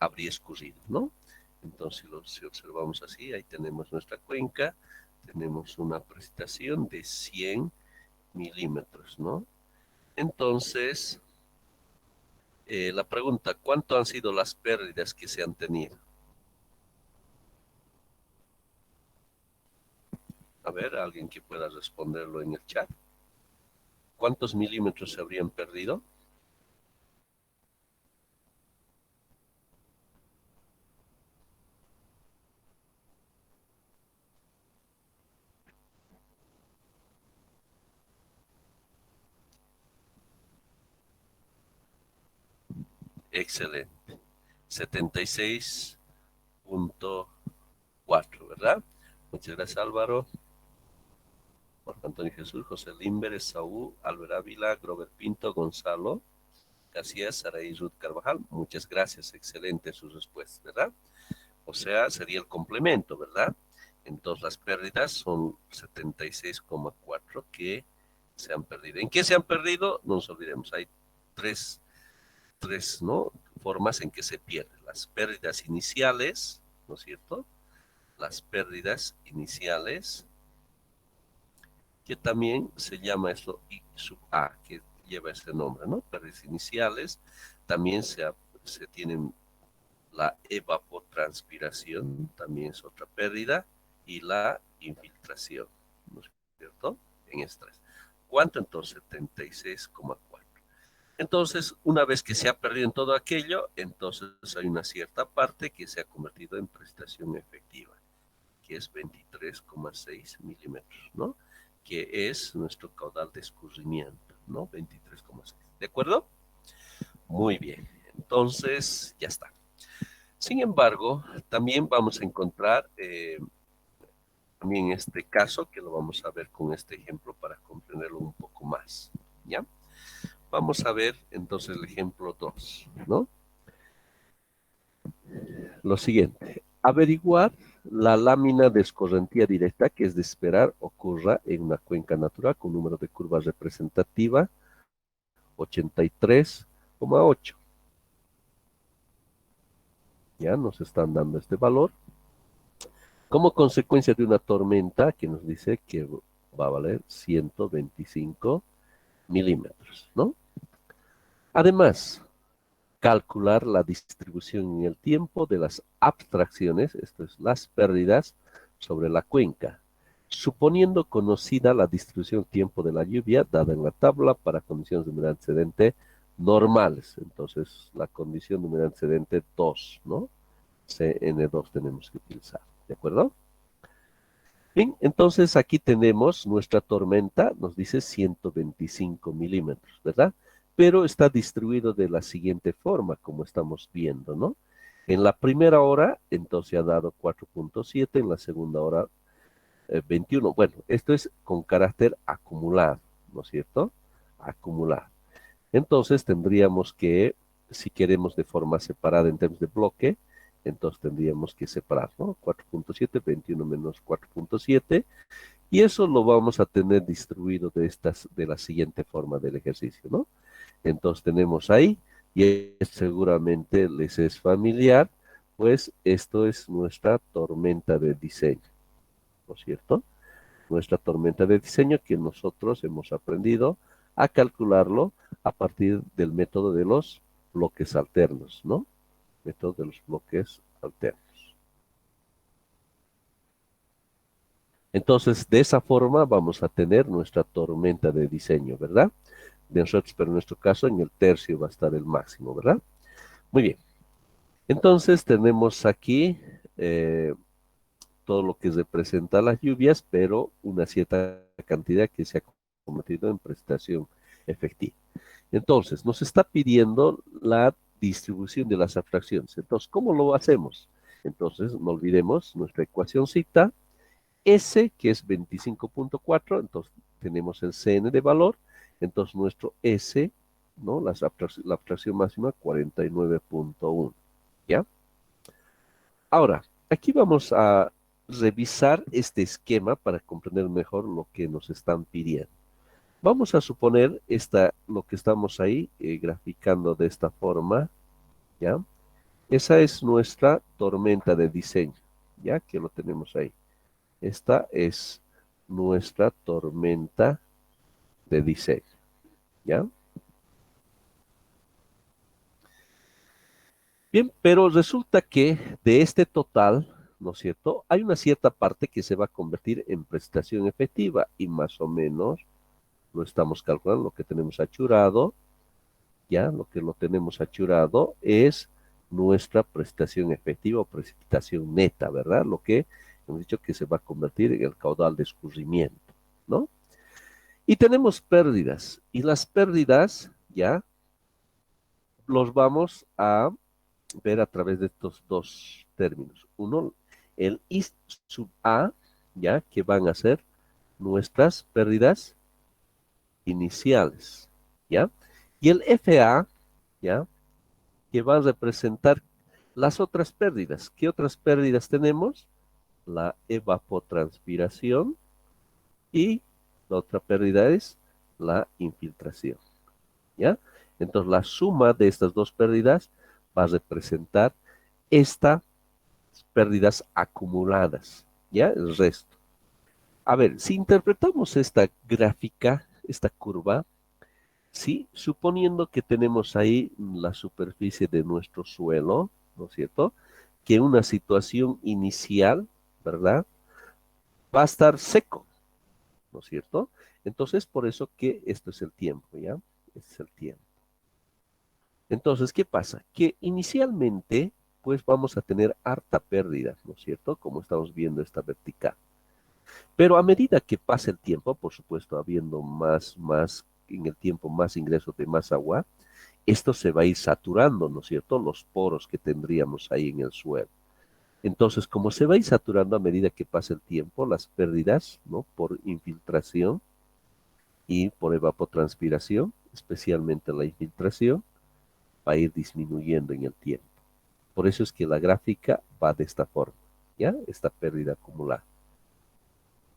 habría escurrido, ¿no? Entonces, si observamos así, ahí tenemos nuestra cuenca, tenemos una precipitación de 100 milímetros, ¿no? Entonces, la pregunta, ¿cuánto han sido las pérdidas que se han tenido? A ver, alguien que pueda responderlo en el chat. ¿Cuántos milímetros se habrían perdido? Excelente. 76.4, ¿verdad? Muchas gracias, Álvaro. Marco Antonio Jesús, José Limber, Saúl, Álvaro Ávila, Grover Pinto, Gonzalo García, Saraí Ruth Carvajal. Muchas gracias, excelente sus respuestas, ¿verdad? O sea, sería el complemento, ¿verdad? Entonces las pérdidas son 76,4 que se han perdido. ¿En qué se han perdido? No nos olvidemos, hay tres, ¿no? Formas en que se pierden. Las pérdidas iniciales, ¿no es cierto? Las pérdidas iniciales, que también se llama esto I sub A, que lleva ese nombre, ¿no? Pérdidas iniciales, también se tienen la evapotranspiración, también es otra pérdida, y la infiltración, ¿no es cierto? En estrés. ¿Cuánto entonces? 76,4. Entonces, una vez que se ha perdido en todo aquello, entonces hay una cierta parte que se ha convertido en prestación efectiva, que es 23,6 milímetros, ¿no? Que es nuestro caudal de escurrimiento, ¿no? 23,6. ¿De acuerdo? Muy bien. Entonces, ya está. Sin embargo, también vamos a encontrar, también este caso, que lo vamos a ver con este ejemplo para comprenderlo un poco más, ¿ya? Vamos a ver entonces el ejemplo 2, ¿no? Lo siguiente, averiguar la lámina de escorrentía directa que es de esperar ocurra en una cuenca natural con número de curvas representativa 83,8. Ya nos están dando este valor como consecuencia de una tormenta que nos dice que va a valer 125 milímetros, ¿no? Además, calcular la distribución en el tiempo de las abstracciones, esto es, las pérdidas, sobre la cuenca, suponiendo conocida la distribución tiempo de la lluvia dada en la tabla para condiciones de humedad excedente normales. Entonces, la condición de humedad excedente 2, ¿no? CN2 tenemos que utilizar, ¿de acuerdo? Bien, entonces aquí tenemos nuestra tormenta, nos dice 125 milímetros, ¿verdad? Pero está distribuido de la siguiente forma, como estamos viendo, ¿no? En la primera hora, entonces ha dado 4,7, en la segunda hora 21. Bueno, esto es con carácter acumulado, ¿no es cierto? Acumulado. Entonces tendríamos que, si queremos de forma separada en términos de bloque, entonces tendríamos que separar, ¿no? 4,7, 21 menos 4,7, y eso lo vamos a tener distribuido de la siguiente forma del ejercicio, ¿no? Entonces tenemos ahí, y seguramente les es familiar, pues esto es nuestra tormenta de diseño, ¿no es cierto? Nuestra tormenta de diseño que nosotros hemos aprendido a calcularlo a partir del método de los bloques alternos, ¿no? Método de los bloques alternos. Entonces, de esa forma vamos a tener nuestra tormenta de diseño, ¿verdad? De nosotros, pero en nuestro caso, en el tercio va a estar el máximo, ¿verdad? Muy bien. Entonces, tenemos aquí todo lo que representa las lluvias, pero una cierta cantidad que se ha convertido en prestación efectiva. Entonces, nos está pidiendo la distribución de las abstracciones. Entonces, ¿cómo lo hacemos? Entonces, no olvidemos nuestra ecuacióncita, S, que es 25,4, entonces tenemos el Cn de valor, entonces nuestro S, ¿no? La abstracción máxima, 49,1, ¿ya? Ahora, aquí vamos a revisar este esquema para comprender mejor lo que nos están pidiendo. Vamos a suponer lo que estamos ahí graficando de esta forma, ¿ya? Esa es nuestra tormenta de diseño, ¿ya? Que lo tenemos ahí. Esta es nuestra tormenta de diseño, ¿ya? Bien, pero resulta que de este total, ¿no es cierto? Hay una cierta parte que se va a convertir en prestación efectiva y más o menos lo estamos calculando, lo que tenemos achurado, ¿ya? Lo que lo tenemos achurado es nuestra prestación efectiva o precipitación neta, ¿verdad? Lo que hemos dicho que se va a convertir en el caudal de escurrimiento, ¿no? Y tenemos pérdidas, y las pérdidas, ¿ya? los vamos a ver a través de estos dos términos. Uno, el I sub A, ya, que van a ser nuestras pérdidas iniciales, ¿ya? Y el FA, ¿ya? Que va a representar las otras pérdidas. ¿Qué otras pérdidas tenemos? La evapotranspiración y la otra pérdida es la infiltración, ¿ya? Entonces la suma de estas dos pérdidas va a representar estas pérdidas acumuladas, ¿ya? El resto. A ver, si interpretamos esta gráfica, esta curva, ¿sí? Suponiendo que tenemos ahí la superficie de nuestro suelo, ¿no es cierto? Que una situación inicial, ¿verdad? Va a estar seco, ¿no es cierto? Entonces, por eso que esto es el tiempo, ¿ya? Este es el tiempo. Entonces, ¿qué pasa? Que inicialmente, pues vamos a tener harta pérdida, ¿no es cierto? Como estamos viendo esta vertical. Pero a medida que pasa el tiempo, por supuesto, habiendo en el tiempo más ingresos de más agua, esto se va a ir saturando, ¿no es cierto? Los poros que tendríamos ahí en el suelo. Entonces, como se va a ir saturando a medida que pasa el tiempo, las pérdidas, ¿no? Por infiltración y por evapotranspiración, especialmente la infiltración, va a ir disminuyendo en el tiempo. Por eso es que la gráfica va de esta forma, ¿ya? Esta pérdida acumulada,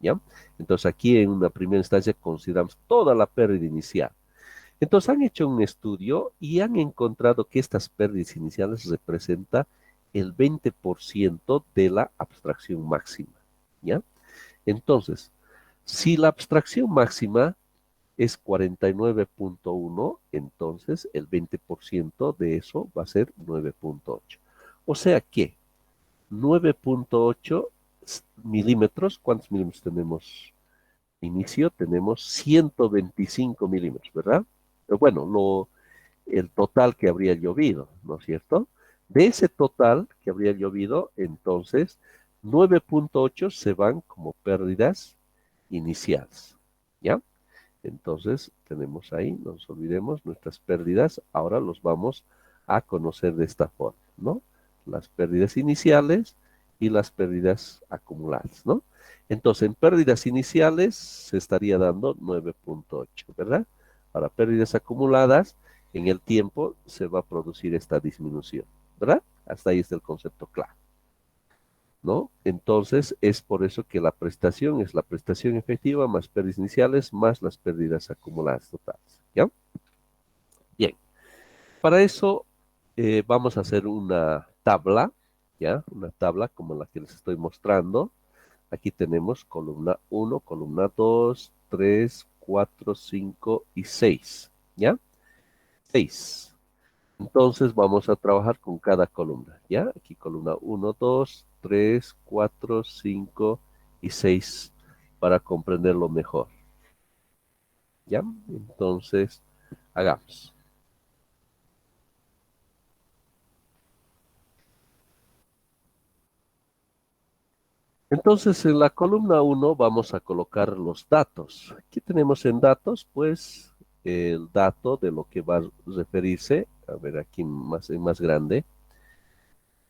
¿ya? Entonces aquí en una primera instancia consideramos toda la pérdida inicial. Entonces han hecho un estudio y han encontrado que estas pérdidas iniciales representan el 20% de la abstracción máxima, ¿ya? Entonces, si la abstracción máxima es 49.1, entonces el 20% de eso va a ser 9.8. O sea que 9.8 milímetros, ¿cuántos milímetros tenemos? Inicio, tenemos 125 milímetros, ¿verdad? Bueno, el total que habría llovido, ¿no es cierto? De ese total que habría llovido, entonces 9.8 se van como pérdidas iniciales, ¿ya? Entonces tenemos ahí, no nos olvidemos, nuestras pérdidas, ahora los vamos a conocer de esta forma, ¿no? Las pérdidas iniciales y las pérdidas acumuladas, ¿no? Entonces en pérdidas iniciales se estaría dando 9.8, ¿verdad? Para pérdidas acumuladas, en el tiempo se va a producir esta disminución, ¿verdad? Hasta ahí está el concepto claro, ¿no? Entonces, es por eso que la prestación es la prestación efectiva más pérdidas iniciales más las pérdidas acumuladas totales, ¿ya? Bien, para eso vamos a hacer una tabla, ¿ya? Una tabla como la que les estoy mostrando. Aquí tenemos columna 1, columna 2, 3, 4, 5 y 6, ¿ya? 6. Entonces vamos a trabajar con cada columna, ¿ya? Aquí columna 1, 2, 3, 4, 5 y 6 para comprenderlo mejor, ¿ya? Entonces, hagamos. Entonces, en la columna 1 vamos a colocar los datos. ¿Qué tenemos en datos? Pues el dato de lo que va a referirse, a ver aquí en más grande,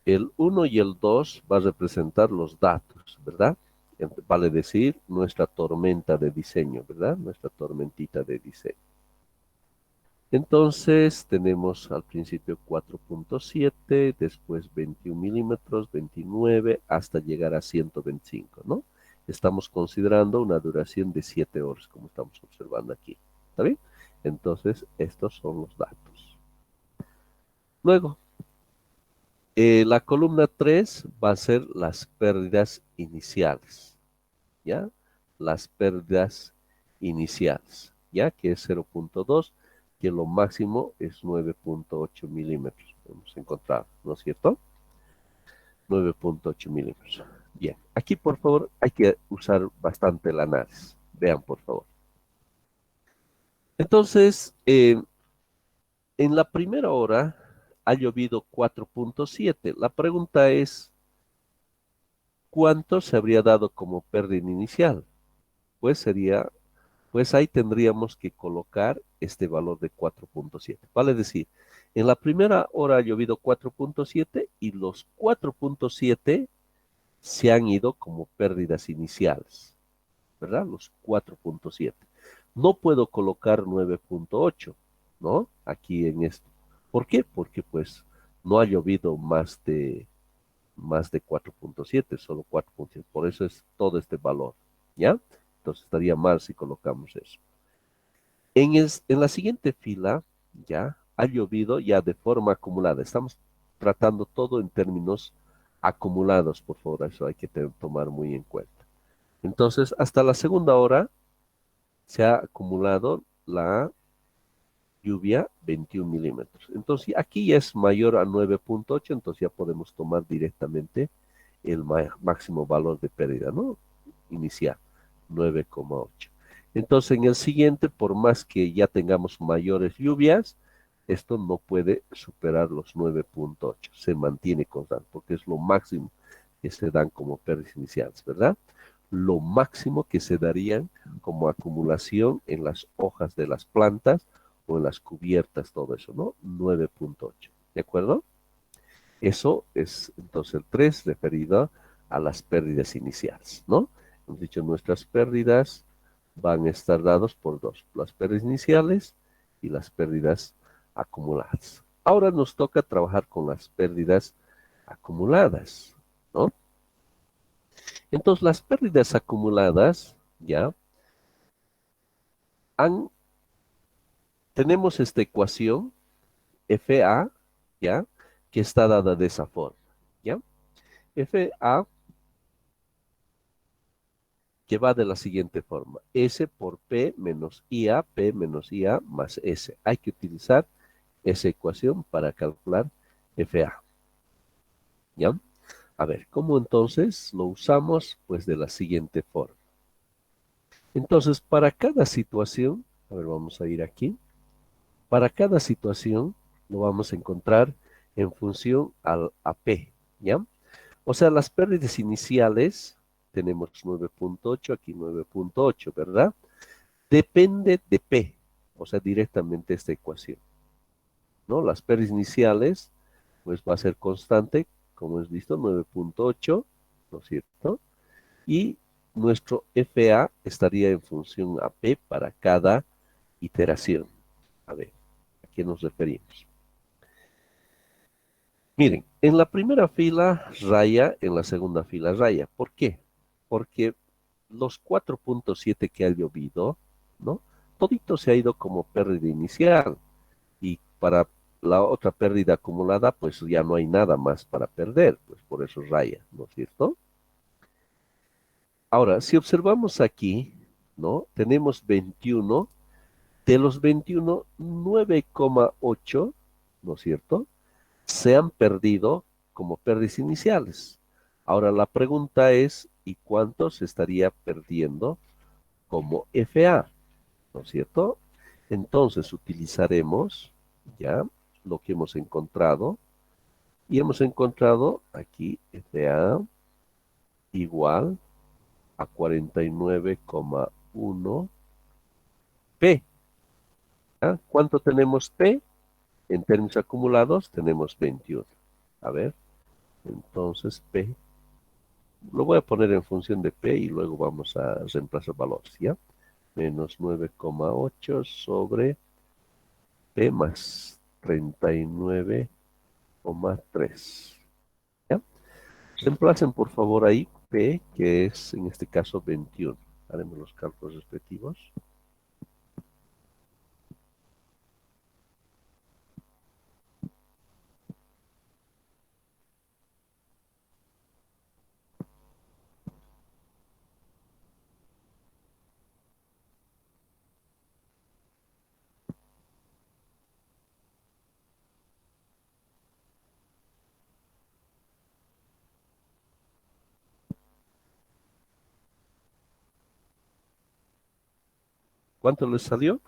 el 1 y el 2 va a representar los datos, ¿verdad? Vale decir nuestra tormenta de diseño, ¿verdad? Nuestra tormentita de diseño. Entonces tenemos al principio 4.7, después 21 milímetros, 29, hasta llegar a 125, ¿no? Estamos considerando una duración de 7 horas, como estamos observando aquí. ¿Está bien? Entonces, estos son los datos. Luego, la columna 3 va a ser las pérdidas iniciales, ¿ya? Las pérdidas iniciales, ¿ya? Que es 0.2, que lo máximo es 9.8 milímetros. Hemos encontrado, ¿no es cierto? 9.8 milímetros. Bien, aquí por favor hay que usar bastante el análisis. Vean por favor. Entonces, en la primera hora ha llovido 4.7. La pregunta es, ¿cuánto se habría dado como pérdida inicial? Pues sería, pues ahí tendríamos que colocar este valor de 4.7. Vale decir, En la primera hora ha llovido 4.7 y los 4.7 se han ido como pérdidas iniciales, ¿verdad? Los 4.7. No puedo colocar 9.8, ¿no? Aquí en esto. ¿Por qué? Porque pues no ha llovido más de 4.7, solo 4.7. Por eso es todo este valor, ¿ya? Entonces estaría mal si colocamos eso. En la siguiente fila, ya, ha llovido ya de forma acumulada. Estamos tratando todo en términos acumulados, por favor, eso hay que tomar muy en cuenta. Entonces, hasta la segunda hora se ha acumulado la lluvia 21 milímetros. Entonces, aquí ya es mayor a 9.8, entonces ya podemos tomar directamente el máximo valor de pérdida, ¿no? Inicial, 9,8. Entonces, en el siguiente, por más que ya tengamos mayores lluvias, esto no puede superar los 9.8, se mantiene constante, porque es lo máximo que se dan como pérdidas iniciales, ¿verdad? Lo máximo que se darían como acumulación en las hojas de las plantas o en las cubiertas, todo eso, ¿no? 9.8, ¿de acuerdo? Eso es entonces el 3 referido a las pérdidas iniciales, ¿no? Hemos dicho nuestras pérdidas van a estar dados por dos, las pérdidas iniciales y las pérdidas acumuladas. Ahora nos toca trabajar con las pérdidas acumuladas, ¿no? Entonces las pérdidas acumuladas, ya, tenemos esta ecuación, FA, ya, que está dada de esa forma, ya. FA que va de la siguiente forma. S por P menos IA, P menos IA más S. Hay que utilizar esa ecuación para calcular FA. ¿Ya? A ver, ¿cómo entonces lo usamos? Pues de la siguiente forma. Entonces, para cada situación, a ver, vamos a ir aquí. Para cada situación lo vamos a encontrar en función a P. ¿Ya? O sea, las pérdidas iniciales, tenemos 9.8, aquí 9.8, ¿verdad? Depende de P, o sea, directamente esta ecuación, ¿no? Las pérdidas iniciales, pues va a ser constante, como es visto, 9.8, ¿no es cierto? Y nuestro FA estaría en función a P para cada iteración. A ver, ¿a qué nos referimos? Miren, en la primera fila raya, en la segunda fila raya. ¿Por qué? Porque los 4.7 que ha llovido, ¿no? Todito se ha ido como pérdida inicial y para la otra pérdida acumulada, pues ya no hay nada más para perder, pues por eso raya, ¿no es cierto? Ahora, si observamos aquí, ¿no? Tenemos 21, de los 21, 9,8, ¿no es cierto? Se han perdido como pérdidas iniciales. Ahora la pregunta es, ¿y cuánto se estaría perdiendo como FA? ¿No es cierto? Entonces utilizaremos ya lo que hemos encontrado y hemos encontrado aquí FA igual a 49,1 P. ¿Ah? ¿Cuánto tenemos P? En términos acumulados tenemos 21. A ver, entonces P, lo voy a poner en función de P y luego vamos a reemplazar valores, ¿ya? Menos 9,8 sobre P más 39,3. ¿Ya? Reemplacen por favor ahí P, que es en este caso 21. Haremos los cálculos respectivos. ¿Cuánto les salió?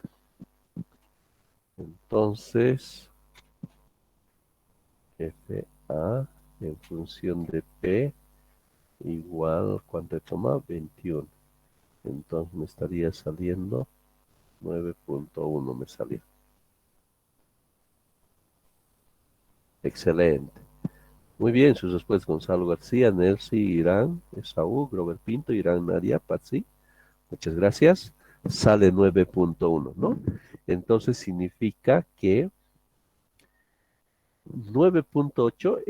Entonces, FA en función de P igual, ¿cuánto he tomado? 21. Entonces me estaría saliendo 9,1 me salió. Excelente. Muy bien, sus respuestas: Gonzalo García, Nelsi, Irán, Esaú, Grover Pinto, Irán, Nadia, Patsy. Muchas gracias. Sale 9.1, ¿no? Entonces significa que 9.8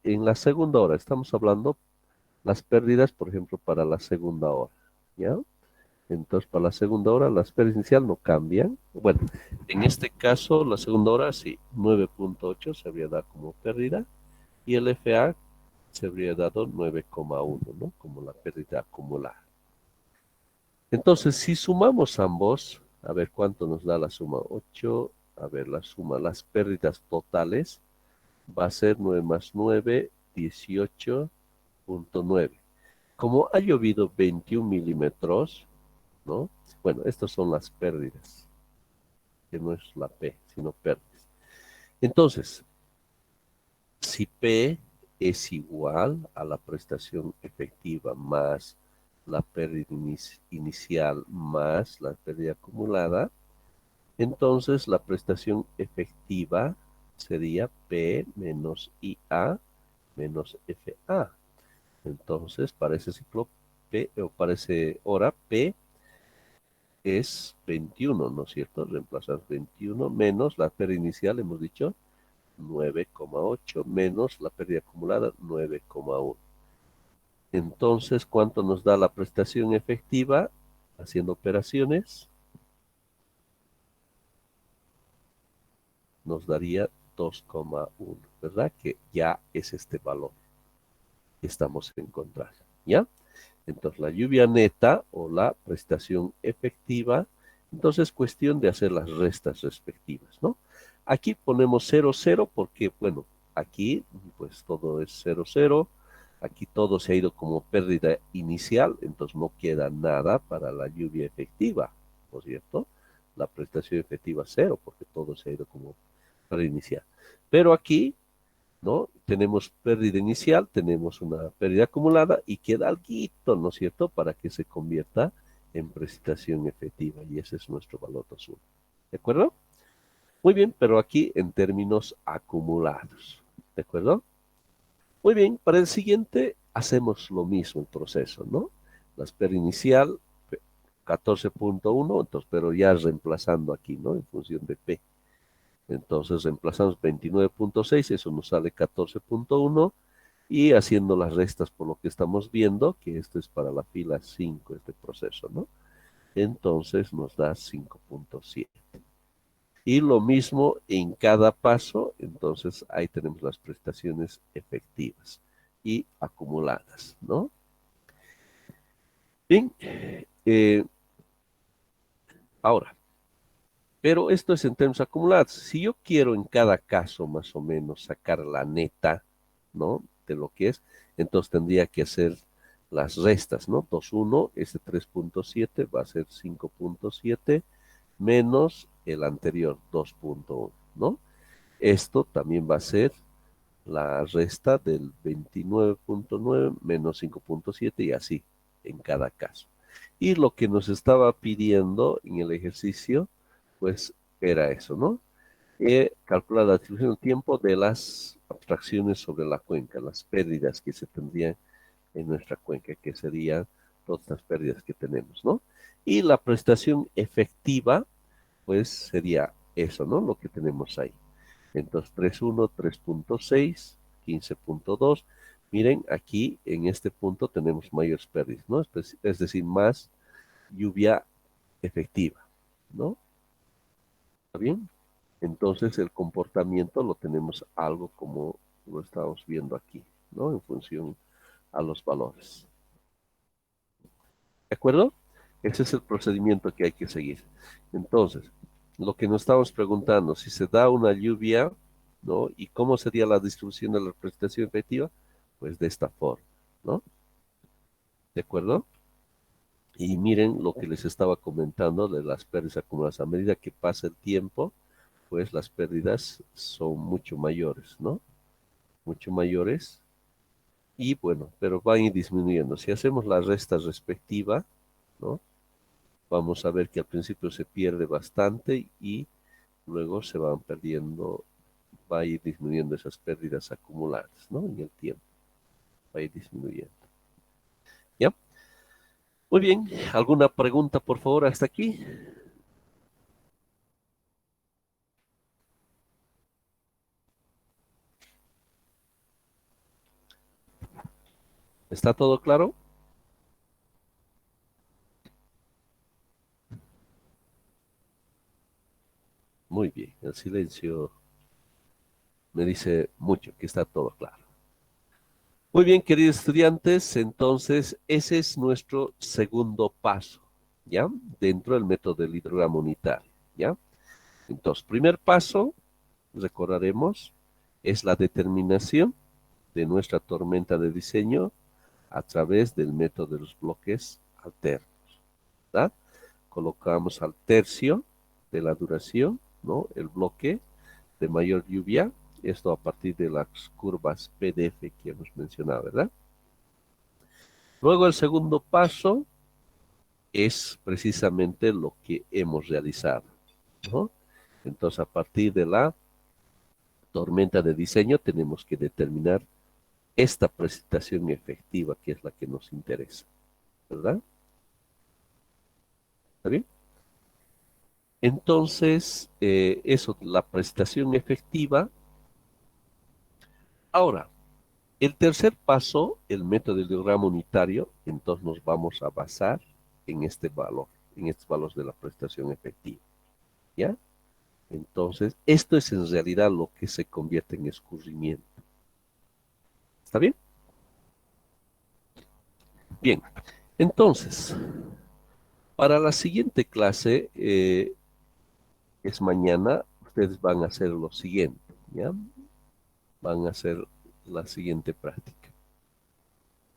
en la segunda hora, estamos hablando las pérdidas, por ejemplo, para la segunda hora, ¿ya? Entonces, para la segunda hora, las pérdidas inicial no cambian. Bueno, en este caso, la segunda hora, sí, 9.8 se habría dado como pérdida y el FA se habría dado 9,1, ¿no? Como la pérdida acumulada. Entonces, si sumamos ambos, a ver cuánto nos da la suma. 8, a ver, la suma, las pérdidas totales, va a ser 9 más 9, 18.9. Como ha llovido 21 milímetros, ¿no? Bueno, estas son las pérdidas, que no es la P, sino pérdidas. Entonces, si P es igual a la prestación efectiva más la pérdida inicial más la pérdida acumulada, entonces la prestación efectiva sería P menos IA menos FA. Entonces, para ese ciclo P, o para esa hora, P es 21, ¿no es cierto? Reemplazar 21 menos la pérdida inicial, hemos dicho, 9,8 menos la pérdida acumulada, 9,1. Entonces, ¿cuánto nos da la prestación efectiva haciendo operaciones? Nos daría 2,1, ¿verdad? Que ya es este valor que estamos encontrando, ¿ya? Entonces, la lluvia neta o la prestación efectiva, entonces es cuestión de hacer las restas respectivas, ¿no? Aquí ponemos 0, 0 porque, bueno, aquí pues todo es 0, 0. Aquí todo se ha ido como pérdida inicial, entonces no queda nada para la lluvia efectiva, ¿no es cierto? La prestación efectiva 0 porque todo se ha ido como pérdida inicial. Pero aquí, ¿no? Tenemos pérdida inicial, tenemos una pérdida acumulada y queda alguito, ¿no es cierto?, para que se convierta en prestación efectiva y ese es nuestro valor 2,1. ¿De acuerdo? Muy bien, pero aquí en términos acumulados. ¿De acuerdo? Muy bien, para el siguiente hacemos lo mismo el proceso, ¿no? La pérdida inicial 14.1, entonces, pero ya reemplazando aquí, ¿no? En función de P. Entonces reemplazamos 29.6, eso nos sale 14.1 y haciendo las restas por lo que estamos viendo, que esto es para la fila 5, este proceso, ¿no? Entonces nos da 5.7. Y lo mismo en cada paso, entonces ahí tenemos las prestaciones efectivas y acumuladas, ¿no? Bien, ahora, pero esto es en términos acumulados. Si yo quiero en cada caso más o menos sacar la neta, ¿no? De lo que es, entonces tendría que hacer las restas, ¿no? 2,1, ese 3.7 va a ser 5.7 menos el anterior 2.1, ¿no? Esto también va a ser la resta del 29.9 menos 5.7 y así en cada caso. Y lo que nos estaba pidiendo en el ejercicio, pues era eso, ¿no? Calcular la distribución del tiempo de las abstracciones sobre la cuenca, las pérdidas que se tendrían en nuestra cuenca, que serían todas las pérdidas que tenemos, ¿no? Y la prestación efectiva, pues sería eso, ¿no? Lo que tenemos ahí. Entonces, 3.1, 3.6, 15.2. Miren, aquí en este punto tenemos mayores pérdidas, ¿no? Es decir, más lluvia efectiva, ¿no? ¿Está bien? Entonces, el comportamiento lo tenemos algo como lo estamos viendo aquí, ¿no? En función a los valores. ¿De acuerdo? Ese es el procedimiento que hay que seguir. Entonces, lo que nos estamos preguntando, si se da una lluvia, ¿no? ¿Y cómo sería la distribución de la prestación efectiva? Pues de esta forma, ¿no? ¿De acuerdo? Y miren lo que les estaba comentando de las pérdidas acumuladas. A medida que pasa el tiempo, pues las pérdidas son mucho mayores, ¿no? Mucho mayores. Y bueno, pero van a ir disminuyendo. Si hacemos la resta respectiva, ¿no? Vamos a ver que al principio se pierde bastante y luego se van perdiendo va a ir disminuyendo esas pérdidas acumuladas, ¿no? En el tiempo, va a ir disminuyendo. ¿Ya? Muy bien, ¿alguna pregunta, por favor, hasta aquí? ¿Está todo claro? Muy bien, el silencio me dice mucho que está todo claro. Muy bien, queridos estudiantes, entonces ese es nuestro segundo paso, ¿ya? Dentro del método del hidrograma unitario, ¿ya? Entonces, primer paso, recordaremos, es la determinación de nuestra tormenta de diseño a través del método de los bloques alternos, ¿verdad? Colocamos al tercio de la duración, ¿no? El bloque de mayor lluvia, esto a partir de las curvas PDF que hemos mencionado, ¿verdad? Luego el segundo paso es precisamente lo que hemos realizado, ¿no? Entonces, a partir de la tormenta de diseño, tenemos que determinar esta precipitación efectiva, que es la que nos interesa, ¿verdad? ¿Está bien? Entonces, eso, la precipitación efectiva. Ahora, el tercer paso, el método del diagrama unitario, entonces nos vamos a basar en este valor, en estos valores de la precipitación efectiva, ¿ya? Entonces, esto es en realidad lo que se convierte en escurrimiento. ¿Está bien? Bien, entonces, para la siguiente clase, es mañana, ustedes van a hacer lo siguiente, ¿ya? Van a hacer la siguiente práctica,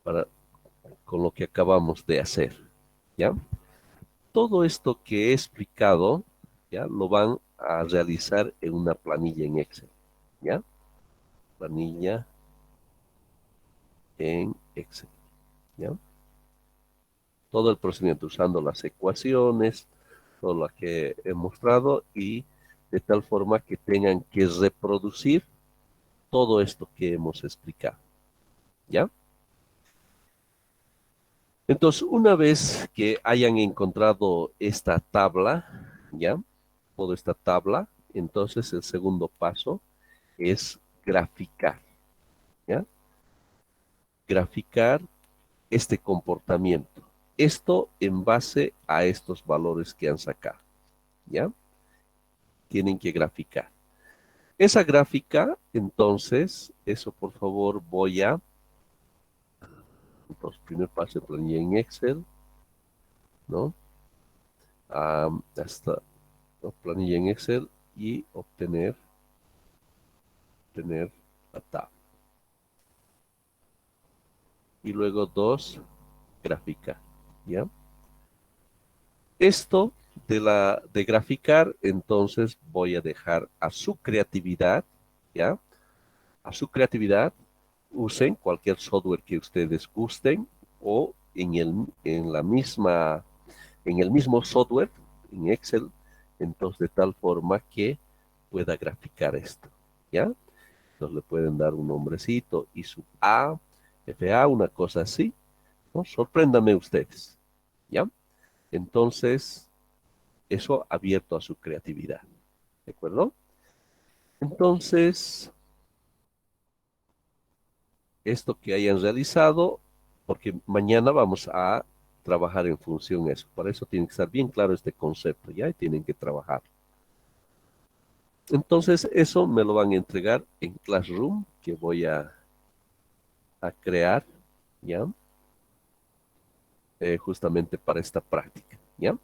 para, con lo que acabamos de hacer, ¿ya? Todo esto que he explicado, ¿ya? Lo van a realizar en una planilla en Excel, ¿ya? Planilla en Excel, ¿ya? Todo el procedimiento usando las ecuaciones, todo lo que he mostrado y de tal forma que tengan que reproducir todo esto que hemos explicado, ¿ya? Entonces, una vez que hayan encontrado esta tabla, ¿ya? Toda esta tabla, entonces el segundo paso es graficar, ¿ya? Graficar este comportamiento. Esto en base a estos valores que han sacado, ¿ya? Tienen que graficar. Esa gráfica, entonces, eso por favor entonces, primer paso de planilla en Excel, ¿no? Hasta planilla en Excel y obtener la tabla. Y luego dos, graficar, ¿ya? Esto de graficar, entonces voy a dejar a su creatividad, ¿ya? A su creatividad, usen cualquier software que ustedes gusten o en el mismo software, en Excel, entonces de tal forma que pueda graficar esto, ¿ya? Entonces le pueden dar un nombrecito y su A, FA, una cosa así, ¿no? Sorpréndanme ustedes, ¿ya? Entonces, eso abierto a su creatividad, ¿de acuerdo? Entonces, esto que hayan realizado, porque mañana vamos a trabajar en función de eso. Por eso tiene que estar bien claro este concepto, ¿ya? Y tienen que trabajar. Entonces, eso me lo van a entregar en Classroom, que voy a crear, ¿ya? Justamente para esta práctica, ¿ya?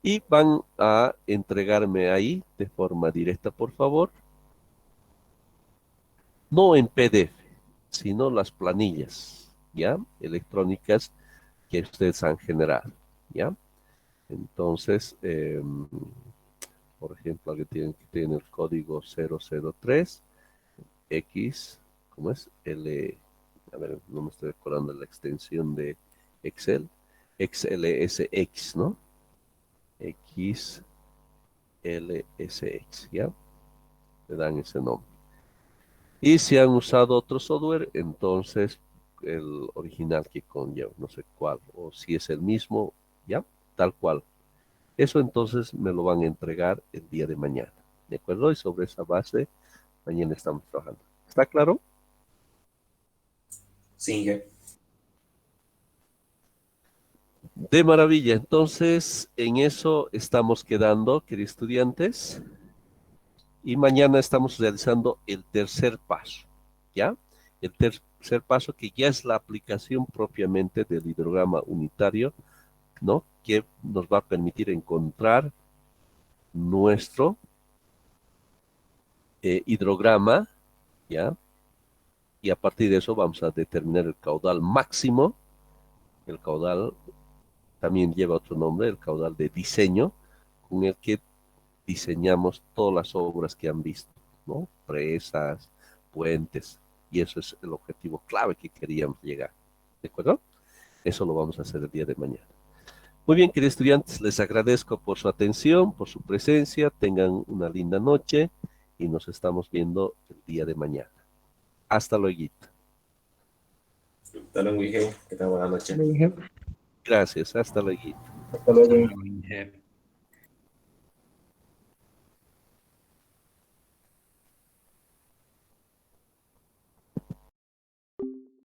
Y van a entregarme ahí de forma directa, por favor, no en PDF, sino las planillas, ¿ya? Electrónicas que ustedes han generado, ¿ya? Entonces, por ejemplo, aquí tienen que tener el código 003 X, ¿cómo es? L, a ver, no me estoy acordando la extensión de Excel, XLSX, ¿no? XLSX, ¿ya? Le dan ese nombre. Y si han usado otro software, entonces el original que conlleva, no sé cuál, o si es el mismo, ya, tal cual. Eso entonces me lo van a entregar el día de mañana, ¿de acuerdo? Y sobre esa base, mañana estamos trabajando. ¿Está claro? Sí, jefe. De maravilla. Entonces, en eso estamos quedando, queridos estudiantes. Y mañana estamos realizando el tercer paso, ¿ya? El tercer paso que ya es la aplicación propiamente del hidrograma unitario, ¿no? Que nos va a permitir encontrar nuestro hidrograma, ¿ya? Y a partir de eso vamos a determinar el caudal máximo. El caudal también lleva otro nombre, el caudal de diseño, con el que diseñamos todas las obras que han visto, ¿no? Presas, puentes, y eso es el objetivo clave que queríamos llegar, ¿de acuerdo? Eso lo vamos a hacer el día de mañana. Muy bien, queridos estudiantes, les agradezco por su atención, por su presencia, tengan una linda noche y nos estamos viendo el día de mañana. Hasta luego. Hasta luego, jefe. Que tenga buena noche. Muy bien. Gracias, hasta luego. Hasta luego. Hasta luego, Inge.